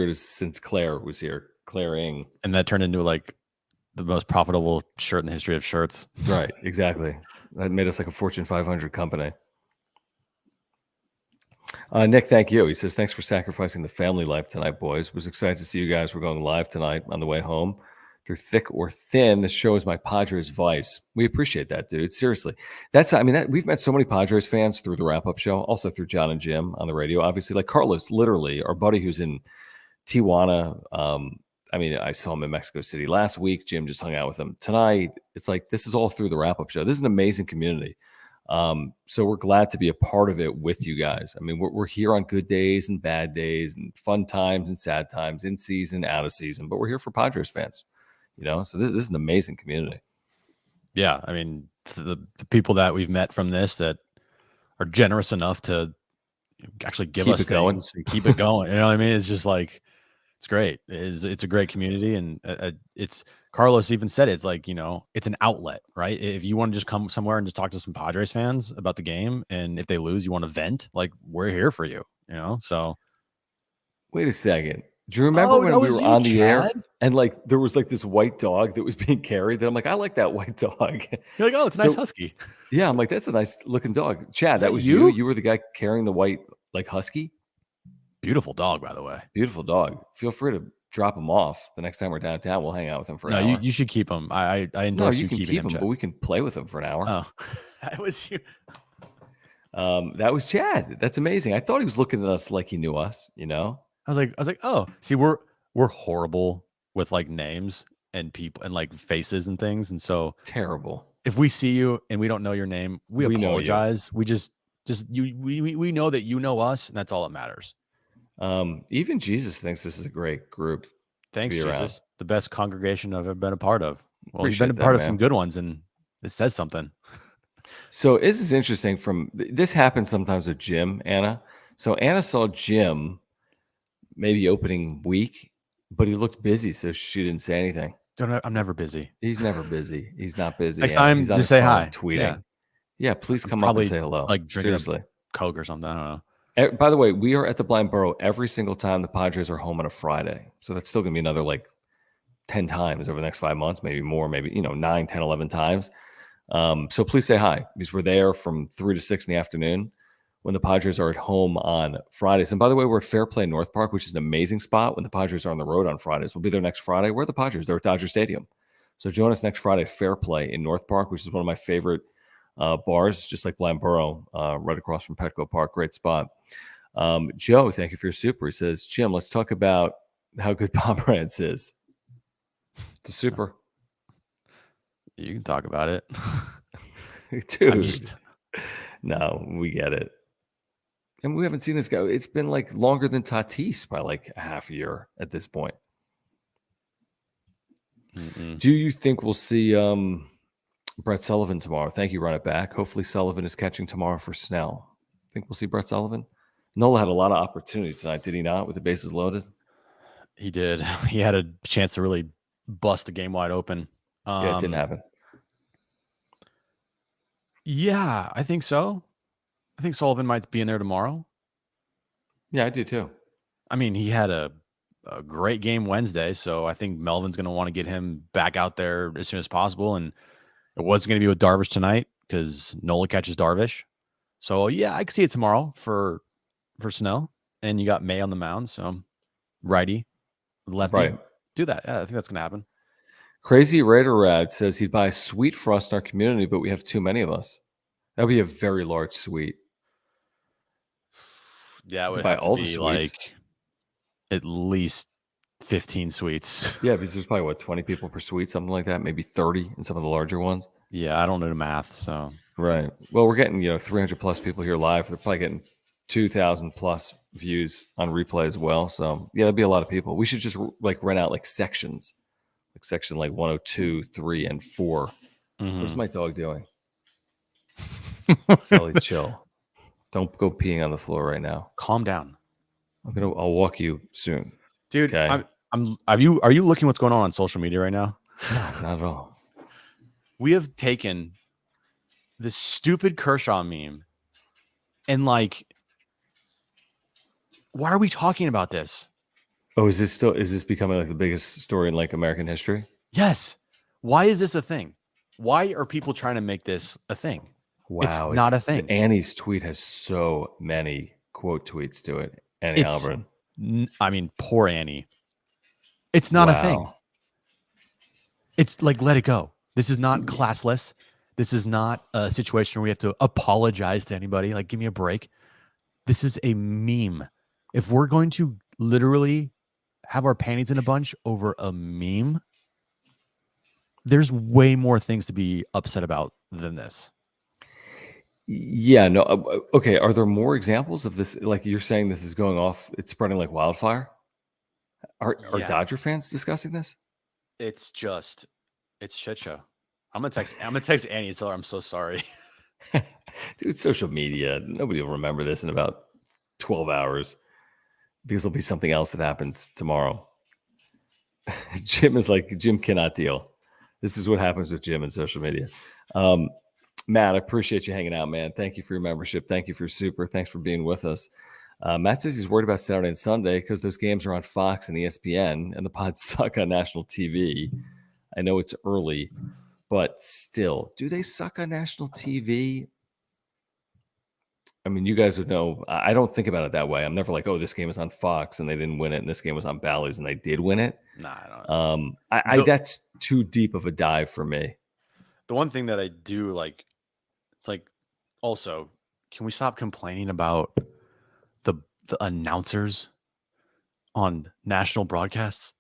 Speaker 1: as since Claire was here. Claire Ing.
Speaker 2: And that turned into like the most profitable shirt in the history of shirts.
Speaker 1: Right, exactly. That made us like a Fortune 500 company. Nick, thank you. He says, thanks for sacrificing the family life tonight, boys. Was excited to see you guys. We're going live tonight on the way home. Through thick or thin, the show is my Padres vice. We appreciate that, dude. Seriously. We've met so many Padres fans through the wrap-up show, also through John and Jim on the radio. Obviously, like Carlos, literally, our buddy who's in Tijuana. I saw him in Mexico City last week. Jim just hung out with him tonight. It's like, this is all through the wrap-up show. This is an amazing community. So we're glad to be a part of it with you guys. I mean, we're here on good days and bad days and fun times and sad times, in season, out of season, but we're here for Padres fans, so this is an amazing community.
Speaker 2: Yeah. I mean, the people that we've met from this that are generous enough to actually give us things and keep it going. You know what I mean? It's just like, it's great. It's a great community. And it's Carlos even said it's like, it's an outlet, right? If you want to just come somewhere and just talk to some Padres fans about the game, and if they lose, you want to vent, like, we're here for you, so.
Speaker 1: Wait a second. Do you remember when we were on the air and like there was like this white dog that was being carried? That I'm like, I like that white dog.
Speaker 2: You're like, oh, it's a nice husky.
Speaker 1: Yeah, I'm like, that's a nice looking dog. Chad, that was you? You were the guy carrying the white like husky?
Speaker 2: Beautiful dog, by the way.
Speaker 1: Beautiful dog. Feel free to drop him off the next time we're downtown. We'll hang out with him for an hour.
Speaker 2: You should keep him. I endorse you keeping him,
Speaker 1: but we can play with him for an hour.
Speaker 2: Oh, that was you.
Speaker 1: That was Chad. That's amazing. I thought he was looking at us like he knew us.
Speaker 2: I was like, oh, see, we're horrible with like names and people and like faces and things, and so
Speaker 1: terrible.
Speaker 2: If we see you and we don't know your name, we apologize. We just we know that you know us, and that's all that matters.
Speaker 1: Even Jesus thinks this is a great group.
Speaker 2: Thanks, Jesus. Around. The best congregation I've ever been a part of. Well,
Speaker 1: Appreciate
Speaker 2: you've been a part of some good ones, and it says something.
Speaker 1: So this is interesting. This happens sometimes with Jim, Anna. So Anna saw Jim maybe opening week, but he looked busy, so she didn't say anything.
Speaker 2: I'm never busy.
Speaker 1: He's never busy. He's not busy.
Speaker 2: Next time, just say hi.
Speaker 1: Tweeting. Yeah, please come up and say hello.
Speaker 2: Like drinking a Coke or something. I don't know.
Speaker 1: By the way, we are at the Blind Burrow every single time the Padres are home on a Friday. So that's still going to be another like 10 times over the next 5 months, maybe more, maybe 9, 10, 11 times. So please say hi, because we're there from 3 to 6 in the afternoon when the Padres are at home on Fridays. And by the way, we're at Fair Play North Park, which is an amazing spot when the Padres are on the road on Fridays. We'll be there next Friday. Where are the Padres? They're at Dodger Stadium. So join us next Friday at Fair Play in North Park, which is one of my favorite bars, just like Blind Burrow, right across from Petco Park. Great spot. Joe, thank you for your super. He says, Jim, let's talk about how good Bob Rance is. It's a super.
Speaker 2: You can talk about it.
Speaker 1: Dude. No, we get it. And we haven't seen this guy. It's been like longer than Tatis by like a half a year at this point. Mm-mm. Do you think we'll see Brett Sullivan tomorrow? Thank you, Run It Back. Hopefully Sullivan is catching tomorrow for Snell. Think we'll see Brett Sullivan? Nola had a lot of opportunities tonight, did he not, with the bases loaded?
Speaker 2: He did. He had a chance to really bust the game wide open.
Speaker 1: Yeah, it didn't happen.
Speaker 2: Yeah, I think so. I think Sullivan might be in there tomorrow.
Speaker 1: Yeah, I do too.
Speaker 2: I mean, he had a great game Wednesday, so I think Melvin's going to want to get him back out there as soon as possible. And it was going to be with Darvish tonight because Nola catches Darvish. So, yeah, I could see it tomorrow for Snell. And you got May on the mound, so righty, lefty.
Speaker 1: Right.
Speaker 2: Do that. Yeah, I think that's going to happen.
Speaker 1: Crazy Raider Rad says he'd buy a suite for us in our community, but we have too many of us. That would be a very large suite.
Speaker 2: Yeah, it would have to be like at least 15 suites.
Speaker 1: Yeah, because there's probably, 20 people per suite, something like that, maybe 30 in some of the larger ones.
Speaker 2: Yeah, I don't know the math, so.
Speaker 1: Right. Well, we're getting, 300-plus people here live. They're probably getting 2,000-plus views on replay as well. So, yeah, that'd be a lot of people. We should just, rent out, sections. Section 102, 3, and 4. Mm-hmm. What's my dog doing? Sully, chill. Don't go peeing on the floor right now.
Speaker 2: Calm down.
Speaker 1: I'll walk you soon,
Speaker 2: dude. Okay? Are you looking what's going on social media right now?
Speaker 1: No, not at all.
Speaker 2: We have taken this stupid Kershaw meme and Why are we talking about this?
Speaker 1: Oh, is this becoming like the biggest story in like American history?
Speaker 2: Yes. Why is this a thing? Why are people trying to make this a thing? It's
Speaker 1: Wow,
Speaker 2: not a thing.
Speaker 1: Annie's tweet has so many quote tweets to it. Annie
Speaker 2: It's,
Speaker 1: Halpern.
Speaker 2: I mean, poor Annie. It's not a thing.
Speaker 1: Wow.
Speaker 2: It's like, let it go. This is not classless. This is not a situation where we have to apologize to anybody. Like, give me a break. This is a meme. If we're going to literally have our panties in a bunch over a meme, there's way more things to be upset about than this.
Speaker 1: Yeah, no. Okay, are there more examples of this? Like you're saying, this is going off. It's spreading like wildfire. Are
Speaker 2: Yeah.
Speaker 1: Dodger fans discussing this?
Speaker 2: It's shit show. I'm gonna text Annie and tell her I'm so sorry.
Speaker 1: Dude, social media. Nobody will remember this in about 12 hours because there'll be something else that happens tomorrow. Jim cannot deal. This is what happens with Jim and social media. Matt, I appreciate you hanging out, man. Thank you for your membership. Thank you for your super. Thanks for being with us. Matt says he's worried about Saturday and Sunday because those games are on Fox and ESPN, and the pods suck on national TV. I know it's early, but still, do they suck on national TV? I mean, you guys would know. I don't think about it that way. I'm never like, oh, this game is on Fox and they didn't win it, and this game was on Bally's and they did win it.
Speaker 2: Nah, I don't.
Speaker 1: That's too deep of a dive for me.
Speaker 2: The one thing that I do like, it's like, also, can we stop complaining about the announcers on national broadcasts?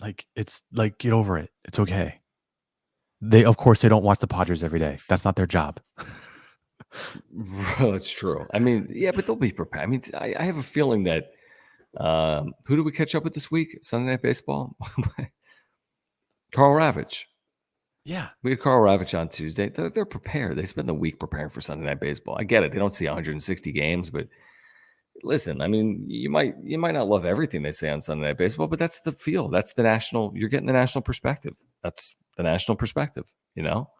Speaker 2: Like, it's like, get over it. It's okay. Of course, they don't watch the Padres every day. That's not their job.
Speaker 1: That's true. I mean, yeah, but they'll be prepared. I mean, I have a feeling that who do we catch up with this week? Sunday Night Baseball? Carl Ravitch.
Speaker 2: Yeah.
Speaker 1: We had Carl Ravitch on Tuesday. They're prepared. They spend the week preparing for Sunday Night Baseball. I get it. They don't see 160 games, but listen, I mean, you might not love everything they say on Sunday Night Baseball, but that's the feel. That's the national. You're getting the national perspective. That's the national perspective. You know,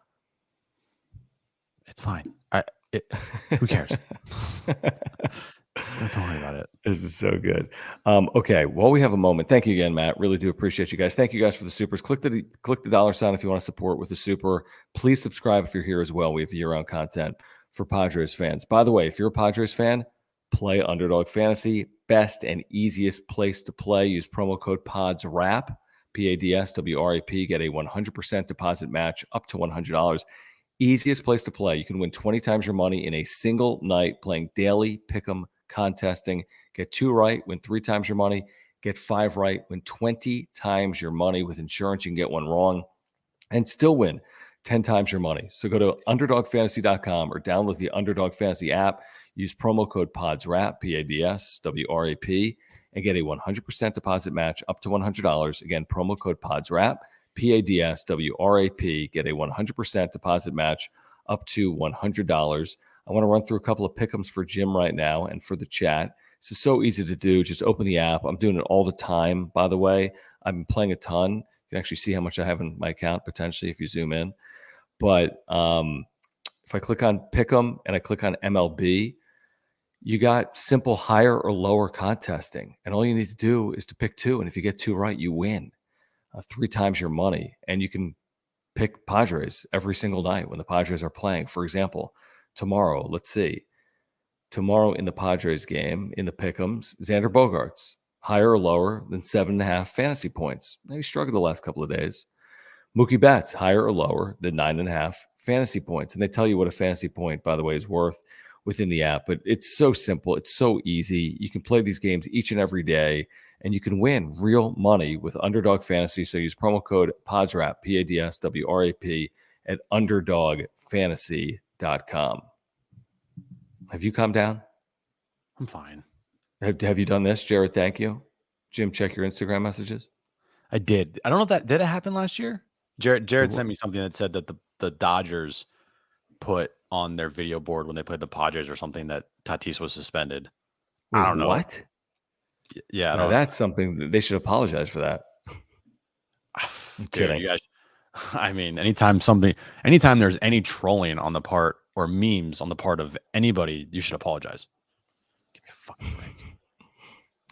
Speaker 2: it's fine. Who cares? Don't worry about it.
Speaker 1: This is so good. Okay, while we have a moment, thank you again, Matt. Really do appreciate you guys. Thank you guys for the supers. Click the dollar sign if you want to support with a super. Please subscribe if you're here as well. We have year-round content for Padres fans. By the way, if you're a Padres fan, play Underdog Fantasy. Best and easiest place to play. Use promo code PADSWRAP, PADSWRAP. Get a 100% deposit match up to $100. Easiest place to play. You can win 20 times your money in a single night playing daily pick'em contesting. Get 2 right, win 3 times your money. Get 5 right, win 20 times your money. With insurance, you can get 1 wrong and still win 10 times your money. So go to underdogfantasy.com or download the Underdog Fantasy app. Use promo code PADSWRAP, PADSWRAP, and get a 100% deposit match up to $100. Again, promo code PADSWRAP, PADSWRAP. Get a 100% deposit match up to $100. I want to run through a couple of pick'ems for Jim right now and for the chat. This is so easy to do. Just open the app. I'm doing it all the time, by the way. I've been playing a ton. You can actually see how much I have in my account, potentially, if you zoom in. But if I click on pick'em and I click on MLB, you got simple higher or lower contesting. And all you need to do is to pick 2. And if you get 2 right, you win 3 times your money. And you can pick Padres every single night when the Padres are playing. For example, tomorrow, let's see. Tomorrow in the Padres game, in the pick'ems, Xander Bogaerts, higher or lower than 7.5 fantasy points. He struggled the last couple of days. Mookie Betts, higher or lower than 9.5 fantasy points. And they tell you what a fantasy point, by the way, is worth within the app. But it's so simple. It's so easy. You can play these games each and every day, and you can win real money with Underdog Fantasy. So use promo code PADSWRAP, PADSWRAP, at underdogfantasy.com. Have you calmed down?
Speaker 2: I'm fine.
Speaker 1: Have you done this, Jared? Thank you. Jim, check your Instagram messages.
Speaker 2: I did. I don't know if that did it happen last year. Jared sent me something that said that the Dodgers put on their video board when they played the Padres or something that Tatis was suspended.
Speaker 1: Wait,
Speaker 2: I don't know.
Speaker 1: What?
Speaker 2: Yeah,
Speaker 1: no, that's something that they should apologize for that.
Speaker 2: I'm kidding. You guys, I mean, anytime there's any trolling on the part or memes on the part of anybody, you should apologize. Give me a fucking break.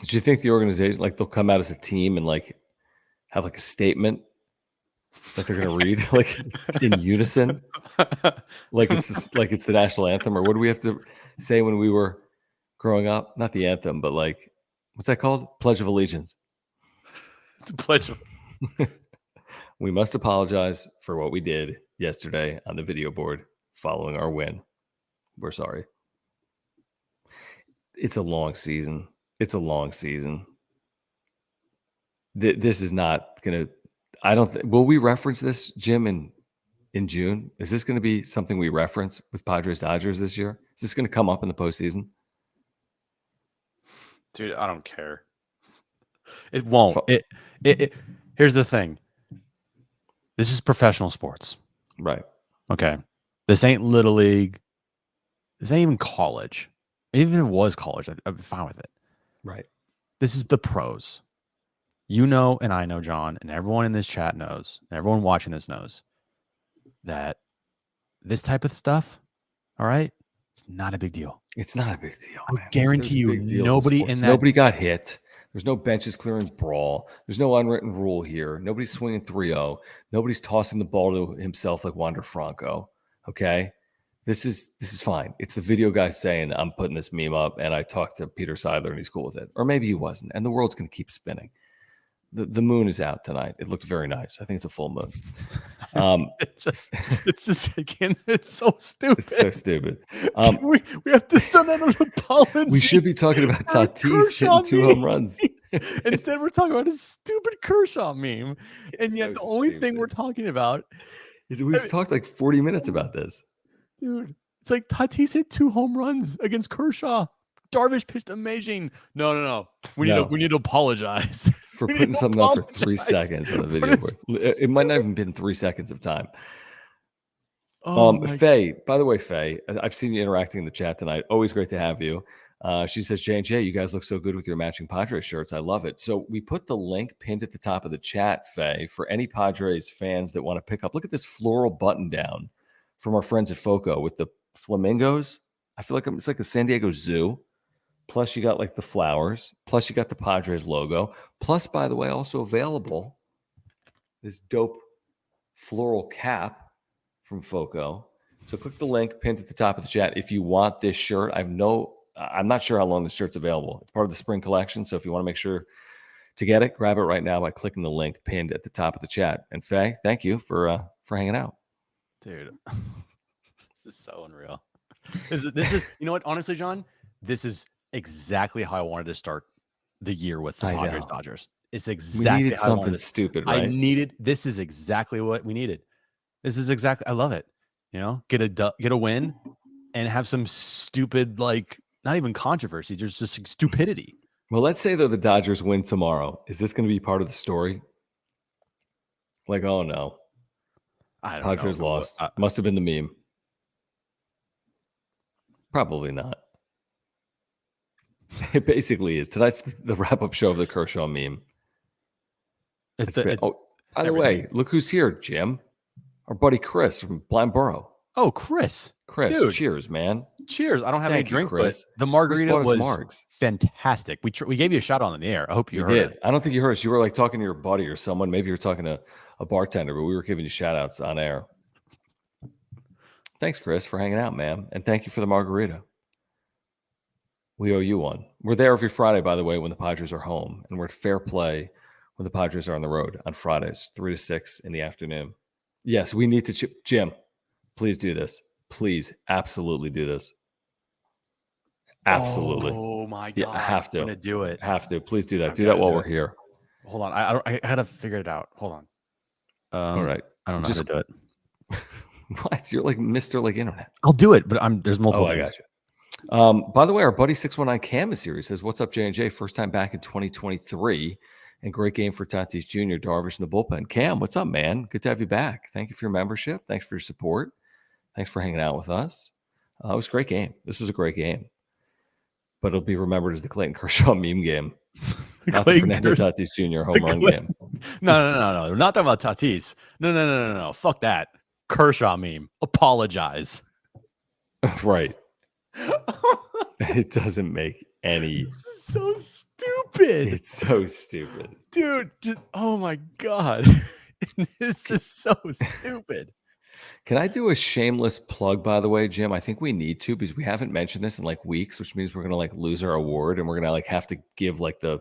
Speaker 1: Do you think the organization, like, they'll come out as a team and like have like a statement that they're going to read like in unison, like it's the national anthem, or what do we have to say when we were growing up? Not the anthem, but like, what's that called? Pledge of Allegiance.
Speaker 2: To pledge.
Speaker 1: We must apologize for what we did yesterday on the video board following our win. We're sorry. It's a long season. It's a long season. This is not going to, I don't think, will we reference this, Jim, in June? Is this going to be something we reference with Padres Dodgers this year? Is this going to come up in the postseason?
Speaker 2: Dude, I don't care. It won't. It here's the thing. This is professional sports.
Speaker 1: Right.
Speaker 2: Okay. This ain't Little League. This ain't even college. Even if it was college, I'd be fine with it.
Speaker 1: Right.
Speaker 2: This is the pros. You know, and I know, John, and everyone in this chat knows, and everyone watching this knows that this type of stuff, all right, it's not a big deal.
Speaker 1: It's not a big deal.
Speaker 2: I guarantee you, nobody in that.
Speaker 1: Nobody got hit. There's no benches clearing brawl. There's no unwritten rule here. Nobody's swinging 3-0. Nobody's tossing the ball to himself like Wander Franco. Okay? This is fine. It's the video guy saying, I'm putting this meme up, and I talked to Peter Seidler, and he's cool with it. Or maybe he wasn't, and the world's going to keep spinning. The moon is out tonight. It looked very nice. I think it's a full moon.
Speaker 2: It's just again, it's so stupid.
Speaker 1: It's so stupid.
Speaker 2: We have to send out an apology.
Speaker 1: We should be talking about Tatis hitting 2 home runs.
Speaker 2: Instead, we're talking about a stupid Kershaw meme. And yet,
Speaker 1: so
Speaker 2: the only thing
Speaker 1: stupid.
Speaker 2: we're talking about
Speaker 1: is we've talked like 40 minutes about this.
Speaker 2: Dude, it's like Tatis hit 2 home runs against Kershaw. Darvish pitched amazing. No. We need to apologize
Speaker 1: for putting something up for 3 seconds on the video board. It might not even been 3 seconds of time. Faye, by the way, Faye, I've seen you interacting in the chat tonight. Always great to have you. She says, J&J, you guys look so good with your matching Padres shirts. I love it. So we put the link pinned at the top of the chat, Faye, for any Padres fans that want to pick up. Look at this floral button down from our friends at Foco with the flamingos. I feel like it's like a San Diego Zoo. Plus, you got like the flowers. Plus, you got the Padres logo. Plus, by the way, also available, this dope floral cap from Foco. So click the link pinned at the top of the chat if you want this shirt. I'm not sure how long the shirt's available. It's part of the spring collection. So if you want to make sure to get it, grab it right now by clicking the link pinned at the top of the chat. And Faye, thank you for hanging out.
Speaker 2: Dude, this is so unreal. This is, you know what? Honestly, John, this is exactly how I wanted to start the year with the Padres Dodgers. It's exactly
Speaker 1: we needed something stupid, right?
Speaker 2: This is exactly what we needed. This is exactly, I love it. You know, get a win and have some stupid, like, not even controversy, there's just stupidity.
Speaker 1: Well, let's say though the Dodgers win tomorrow. Is this going to be part of the story? Like, oh no,
Speaker 2: I don't
Speaker 1: Padres
Speaker 2: know.
Speaker 1: lost. Must have been the meme. Probably not. It basically is. Tonight's the wrap-up show of the Kershaw meme. By the way, look who's here, Jim. Our buddy Chris from Blind Borough.
Speaker 2: Oh, Chris.
Speaker 1: Dude. Cheers, man.
Speaker 2: Cheers. I don't have any drink, Chris. But the margarita was fantastic. We gave you a shout out on the air. I hope you heard us.
Speaker 1: I don't think you heard us. You were like talking to your buddy or someone. Maybe you were talking to a bartender, but we were giving you shout outs on air. Thanks, Chris, for hanging out, man. And thank you for the margarita. We owe you one. We're there every Friday, by the way, when the Padres are home. And we're at Fair Play when the Padres are on the road on Fridays, 3 to 6 in the afternoon. Yes, we need to Jim, please do this. Please, absolutely do this. Absolutely.
Speaker 2: Oh, my God.
Speaker 1: Yeah, I have to.
Speaker 2: I'm going to do it.
Speaker 1: Have to. Please do that. Do that while we're here.
Speaker 2: Hold on. I had to figure it out. Hold on.
Speaker 1: All right.
Speaker 2: I don't know how to do it.
Speaker 1: What? You're like Mr. like internet.
Speaker 2: I'll do it, but there's multiple things.
Speaker 1: I got you. By the way, our buddy 619 Cam is here. He says, what's up, J&J? First time back in 2023. And great game for Tatis Jr., Darvish in the bullpen. Cam, what's up, man? Good to have you back. Thank you for your membership. Thanks for your support. Thanks for hanging out with us. It was a great game. This was a great game. But it'll be remembered as the Clayton Kershaw meme game. Not the Fernando Tatis Jr. home run game.
Speaker 2: No. We're not talking about Tatis. No. Fuck that. Kershaw meme. Apologize.
Speaker 1: Right. It doesn't make any
Speaker 2: so stupid.
Speaker 1: It's so stupid.
Speaker 2: Dude, oh my God. This is so stupid.
Speaker 1: Can I do a shameless plug, by the way, Jim? I think we need to because we haven't mentioned this in like weeks, which means we're gonna like lose our award and we're gonna like have to give like the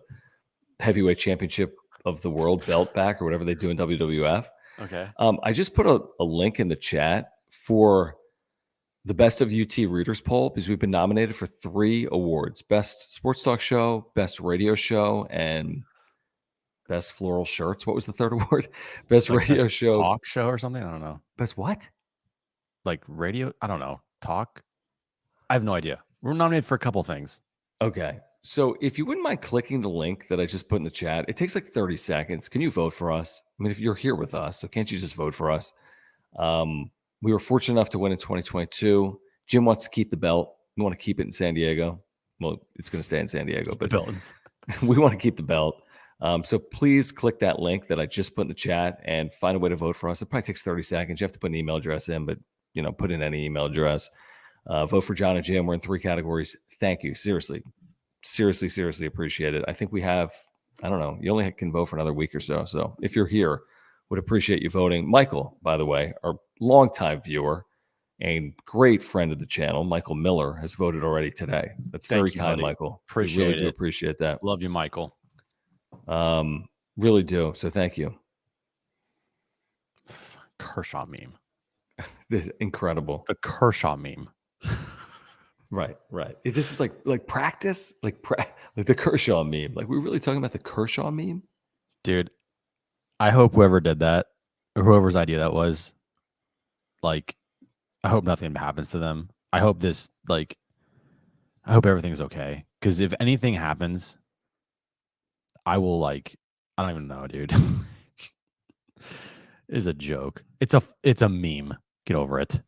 Speaker 1: heavyweight championship of the world belt back or whatever they do in WWF.
Speaker 2: Okay.
Speaker 1: I just put a link in the chat for the Best of UT Readers poll because we've been nominated for 3 awards: Best Sports Talk Show, Best Radio Show, and Best Floral Shirts. What was the third award? Best
Speaker 2: Like
Speaker 1: Radio
Speaker 2: best
Speaker 1: Show.
Speaker 2: talk show or something? I don't know.
Speaker 1: Best what?
Speaker 2: Like radio? I don't know. Talk? I have no idea. We're nominated for a couple things.
Speaker 1: Okay. So if you wouldn't mind clicking the link that I just put in the chat, it takes like 30 seconds. Can you vote for us? I mean, if you're here with us, so can't you just vote for us? We were fortunate enough to win in 2022. Jim wants to keep the belt. We want to keep it in San Diego. Well, it's going to stay in San Diego,
Speaker 2: Just
Speaker 1: but
Speaker 2: the villains.
Speaker 1: we want to keep the belt. So please click that link that I just put in the chat and find a way to vote for us. It probably takes 30 seconds. You have to put an email address in, but put in any email address. Vote for John and Jim. We're in 3 categories. Thank you. Seriously appreciate it. I think we have, I don't know, you only can vote for another week or so. So if you're here, would appreciate you voting. Michael, by the way, our longtime viewer and great friend of the channel, Michael Miller, has voted already today. That's very kind, buddy. Michael.
Speaker 2: Appreciate
Speaker 1: we really
Speaker 2: it.
Speaker 1: do appreciate that.
Speaker 2: Love you, Michael.
Speaker 1: Really do. So thank you.
Speaker 2: Kershaw meme.
Speaker 1: This is incredible.
Speaker 2: The Kershaw meme.
Speaker 1: Right. This is like practice, like the Kershaw meme. Like we're really talking about the Kershaw meme,
Speaker 2: dude. I hope whoever did that, or whoever's idea that was, like, I hope nothing happens to them. I hope I hope everything's okay. Because if anything happens, I will I don't even know, dude. It's a joke. It's a meme. Get over it.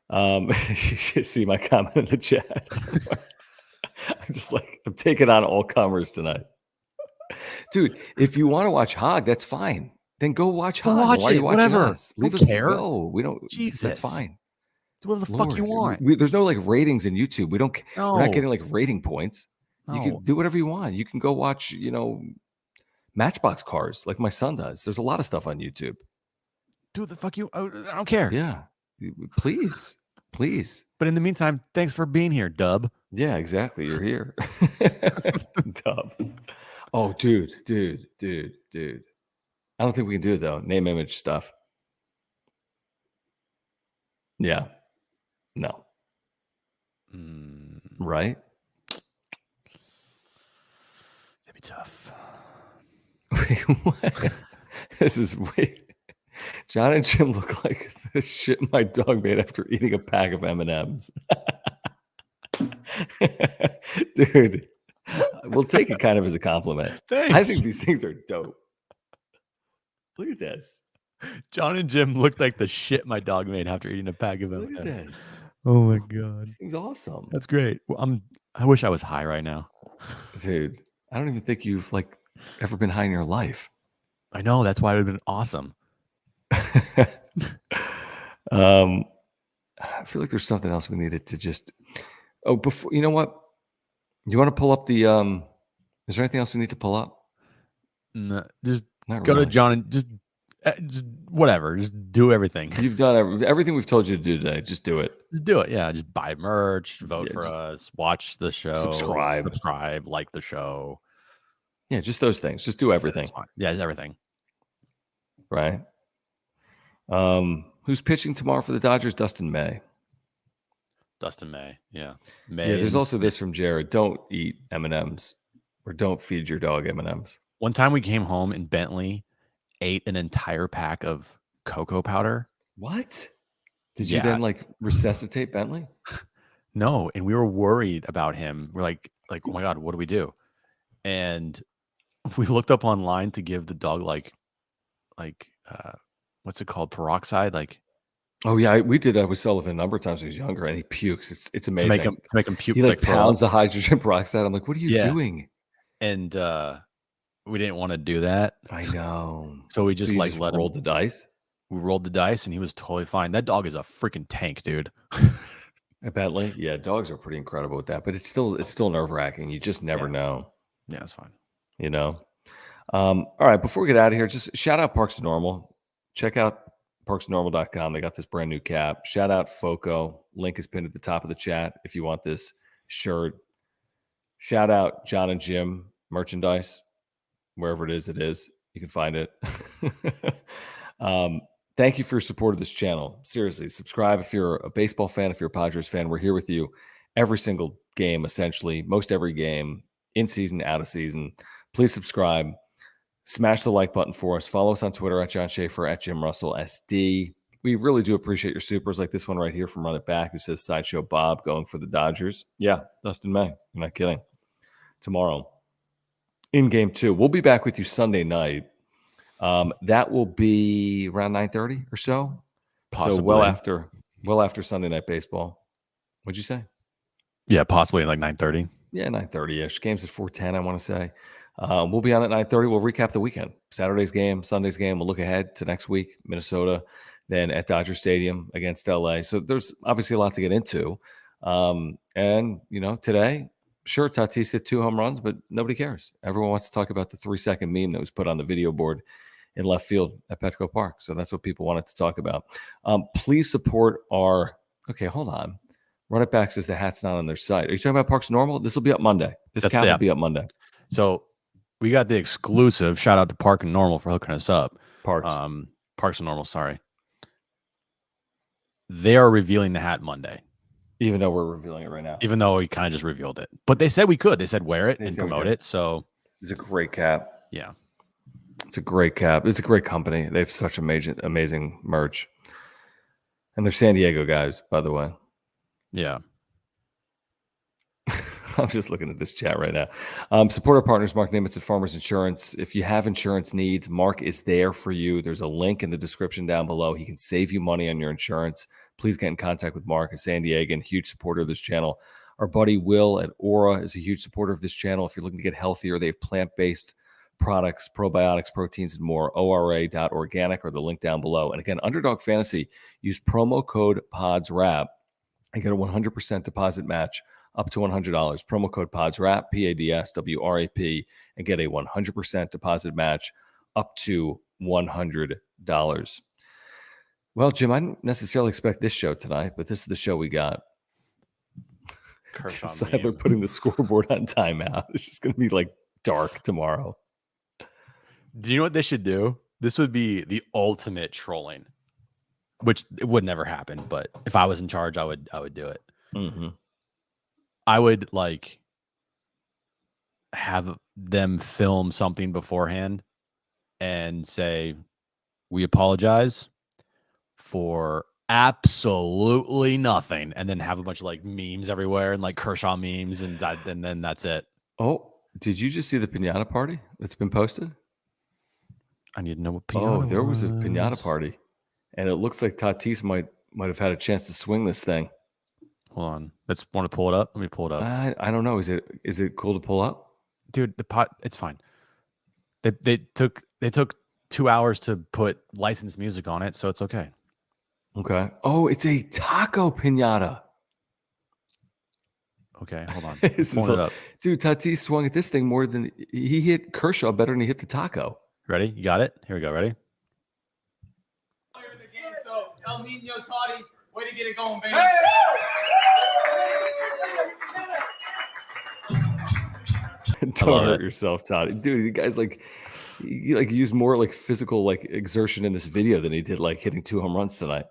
Speaker 1: You should see my comment in the chat. I'm taking on all comers tonight. Dude, if you want to watch Hog, that's fine. Then go watch Hog.
Speaker 2: Watch
Speaker 1: Why are you watching
Speaker 2: whatever.
Speaker 1: us? Leave
Speaker 2: don't
Speaker 1: us
Speaker 2: care.
Speaker 1: go. We don't.
Speaker 2: Jesus.
Speaker 1: That's fine.
Speaker 2: Do whatever the fuck you want.
Speaker 1: There's no like ratings in YouTube. We don't.
Speaker 2: No.
Speaker 1: We're not getting like rating points.
Speaker 2: No.
Speaker 1: You can do whatever you want. You can go watch, Matchbox cars like my son does. There's a lot of stuff on YouTube.
Speaker 2: Do what the fuck you. I don't care.
Speaker 1: Yeah, please.
Speaker 2: But in the meantime, thanks for being here, Dub.
Speaker 1: Yeah, exactly. You're here, Dub. Oh, dude. I don't think we can do it though. Name, image stuff. Yeah. No. Right?
Speaker 2: That'd be tough.
Speaker 1: Wait, what? This is weird. John and Jim look like the shit my dog made after eating a pack of M&Ms. Dude, we'll take it kind of as a compliment.
Speaker 2: Thanks.
Speaker 1: I think these things are dope. Look at this.
Speaker 2: John and Jim looked like the shit my dog made after eating a pack of M&Ms.
Speaker 1: Look at this.
Speaker 2: Oh my God.
Speaker 1: This thing's awesome.
Speaker 2: That's great. Well, I wish I was high right now.
Speaker 1: Dude, I don't even think you've ever been high in your life.
Speaker 2: I know. That's why it would have been awesome.
Speaker 1: I feel like there's something else we needed to just. Oh, before you know what? You want to pull up the? Is there anything else we need to pull up?
Speaker 2: No, just
Speaker 1: Not
Speaker 2: go
Speaker 1: really.
Speaker 2: to John and just whatever. Just do everything.
Speaker 1: You've done everything we've told you to do today. Just do it.
Speaker 2: Just do it. Yeah. Just buy merch, vote for us, watch the show, subscribe, like the show.
Speaker 1: Yeah, just those things. Just do everything.
Speaker 2: Yeah, it's everything.
Speaker 1: Right. Who's pitching tomorrow for the Dodgers? Dustin May.
Speaker 2: Dustin May. Yeah.
Speaker 1: May. Yeah, there's also this from Jared. Don't eat M&Ms or don't feed your dog M&Ms.
Speaker 2: One time we came home and Bentley ate an entire pack of cocoa powder.
Speaker 1: What? Did you then resuscitate Bentley?
Speaker 2: No, and we were worried about him. We're like, oh my God, what do we do? And we looked up online to give the dog what's it called? Peroxide?
Speaker 1: Oh yeah, we did that with Sullivan a number of times when he was younger, and he pukes. It's amazing.
Speaker 2: To make him puke.
Speaker 1: He pounds the hydrogen peroxide. I'm like, what are you doing?
Speaker 2: And we didn't want to do that.
Speaker 1: I know.
Speaker 2: So we just
Speaker 1: rolled the dice.
Speaker 2: We rolled the dice, and he was totally fine. That dog is a freaking tank, dude.
Speaker 1: Bentley, yeah, dogs are pretty incredible with that, but it's still nerve wracking. You just never know.
Speaker 2: Yeah, that's fine.
Speaker 1: You know. All right, before we get out of here, just shout out Parks and Normal. Check out parksandnormal.com. They got this brand new cap. Shout out Foco. Link is pinned at the top of the chat if you want this shirt. Shout out John and Jim merchandise, wherever it is. You can find it. Thank you for your support of this channel. Seriously, subscribe if you're a baseball fan, if you're a Padres fan. We're here with you every single game, essentially, most every game, in season, out of season. Please subscribe. Smash the like button for us. Follow us on Twitter at John Schaefer, at Jim Russell SD. We really do appreciate your supers, like this one right here from Run It Back, who says Sideshow Bob going for the Dodgers. Yeah, Dustin May. I'm not kidding. Tomorrow in game 2. We'll be back with you Sunday night. That will be around 9:30 or so.
Speaker 2: Possibly.
Speaker 1: So well after Sunday night baseball. What'd you say?
Speaker 2: Yeah, possibly like 9:30.
Speaker 1: Yeah, 9:30-ish. Game's at 4:10, I want to say. We'll be on at 9:30. We'll recap the weekend. Saturday's game, Sunday's game. We'll look ahead to next week, Minnesota, then at Dodger Stadium against LA. So there's obviously a lot to get into. And, today, sure, Tatis hit 2 home runs, but nobody cares. Everyone wants to talk about the 3-second meme that was put on the video board in left field at Petco Park. So that's what people wanted to talk about. Please support our – okay, hold on. Run It Back says the hat's not on their site. Are you talking about Parks Normal? This will be up Monday. This cap will be up Monday.
Speaker 2: So we got the exclusive. Shout out to Park and Normal for hooking us up.
Speaker 1: Parks
Speaker 2: and Normal, sorry. They are revealing the hat Monday.
Speaker 1: Even though we're revealing it right now.
Speaker 2: Even though we kind of just revealed it. But they said we could. They said wear it and promote it. So
Speaker 1: it's a great cap.
Speaker 2: Yeah.
Speaker 1: It's a great cap. It's a great company. They have such amazing merch. And they're San Diego guys, by the way.
Speaker 2: Yeah.
Speaker 1: I'm just looking at this chat right now. Support our partners, Mark Nimitz at Farmers Insurance. If you have insurance needs, Mark is there for you. There's a link in the description down below. He can save you money on your insurance. Please get in contact with Mark, a San Diegan, huge supporter of this channel. Our buddy Will at Aura is a huge supporter of this channel. If you're looking to get healthier, they have plant-based products, probiotics, proteins, and more. ORA.organic or the link down below. And again, Underdog Fantasy, use promo code PODSWRAP and get a 100% deposit match up to $100. Promo code PODSWRAP, PADSWRAP, and get a 100% deposit match up to $100. Well, Jim, I didn't necessarily expect this show tonight, but this is the show we got.
Speaker 2: Kershaw
Speaker 1: They're putting the scoreboard on timeout. It's just going to be like dark tomorrow.
Speaker 2: Do you know what they should do? This would be the ultimate trolling, which it would never happen. But if I was in charge, I would do it.
Speaker 1: Mm-hmm.
Speaker 2: I would have them film something beforehand and say, we apologize for absolutely nothing. And then have a bunch of memes everywhere and Kershaw memes. And then that's it.
Speaker 1: Oh, did you just see the piñata party that's been posted?
Speaker 2: I need to know what piñata
Speaker 1: there was a piñata party. And it looks like Tatis might have had a chance to swing this thing.
Speaker 2: Hold on. Want to pull it up? Let me pull it up.
Speaker 1: I don't know. Is it cool to pull up?
Speaker 2: Dude, the pot, it's fine. They took 2 hours to put licensed music on it, so it's okay.
Speaker 1: Okay. Oh, it's a taco piñata.
Speaker 2: Okay, hold on.
Speaker 1: Pulling it up. Dude, Tatis swung at this thing more than he hit Kershaw better than he hit the taco.
Speaker 2: Ready? You got it? Here we go. Ready?
Speaker 3: Players again, so El Nino Toddy, way to get it going, baby.
Speaker 1: Don't hurt yourself, Todd. Dude, you guys he used more physical exertion in this video than he did hitting 2 home runs tonight.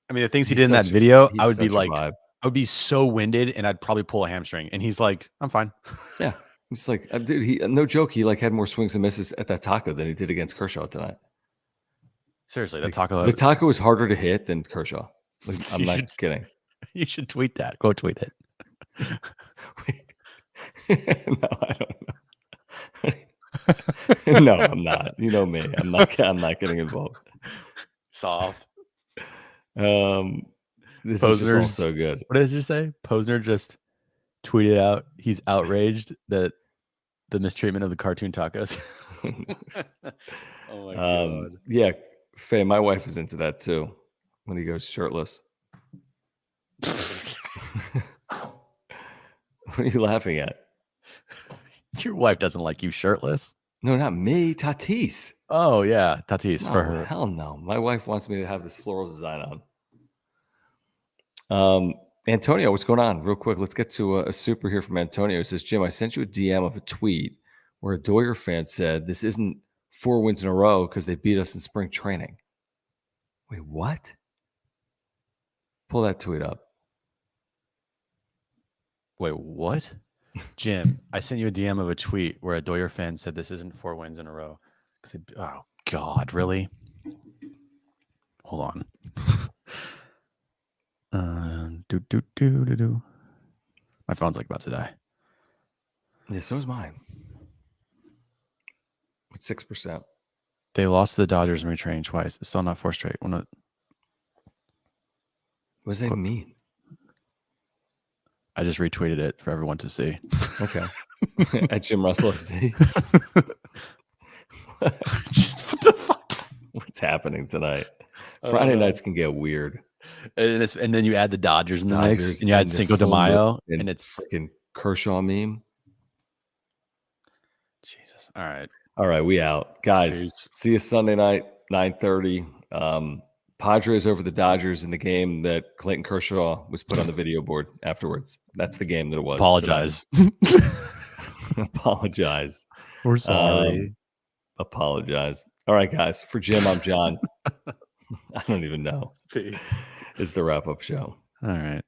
Speaker 2: I mean, the things he did in that video, I would be I would be so winded and I'd probably pull a hamstring. And he's like, I'm fine.
Speaker 1: Yeah. It's dude, he no joke, he had more swings and misses at that taco than he did against Kershaw tonight.
Speaker 2: Seriously, the
Speaker 1: taco is harder to hit than Kershaw. I'm not kidding.
Speaker 2: You should tweet that. Go tweet it.
Speaker 1: No, I don't know. No, I'm not. You know me. I'm not getting involved.
Speaker 2: Soft.
Speaker 1: This is just all so good.
Speaker 2: What does it say? Posner just tweeted out he's outraged that the mistreatment of the cartoon tacos. Oh my god.
Speaker 1: Yeah, Faye, my wife is into that too. When he goes shirtless. What are you laughing at?
Speaker 2: Your wife doesn't like you shirtless.
Speaker 1: No, not me. Tatis.
Speaker 2: Oh yeah, Tatis for
Speaker 1: No,
Speaker 2: her.
Speaker 1: hell no. My wife wants me to have this floral design on. Antonio, what's going on? Real quick, let's get to a super here from Antonio. He says, Jim, I sent you a DM of a tweet where a Doyer fan said this isn't 4 wins in a row because they beat us in spring training. Wait, what? Pull that tweet up.
Speaker 2: Wait, what? Jim, I sent you a DM of a tweet where a Doyer fan said this isn't 4 wins in a row. Oh God, really? Hold on. My phone's like about to die.
Speaker 1: Yeah, so is mine. With 6%.
Speaker 2: They lost to the Dodgers in retraining twice. It's still not 4 straight.
Speaker 1: What does that mean?
Speaker 2: I just retweeted it for everyone to see.
Speaker 1: Okay. At Jim Russell SD.
Speaker 2: What the fuck?
Speaker 1: What's happening tonight? Friday nights can get weird.
Speaker 2: And then you add the Dodgers in the mix, and you add
Speaker 1: the
Speaker 2: Cinco de
Speaker 1: full
Speaker 2: Mayo,
Speaker 1: moon
Speaker 2: and it's
Speaker 1: freaking Kershaw meme.
Speaker 2: Jesus. All right.
Speaker 1: All right, we out. Guys,
Speaker 2: Peace.
Speaker 1: see you Sunday night, 9:30. Padres over the Dodgers in the game that Clayton Kershaw was put on the video board afterwards. That's the game that it was.
Speaker 2: Apologize.
Speaker 1: Apologize.
Speaker 2: We're sorry.
Speaker 1: Apologize. All right, guys. For Jim, I'm John. I don't even know.
Speaker 2: Peace.
Speaker 1: It's the wrap-up show.
Speaker 2: All right.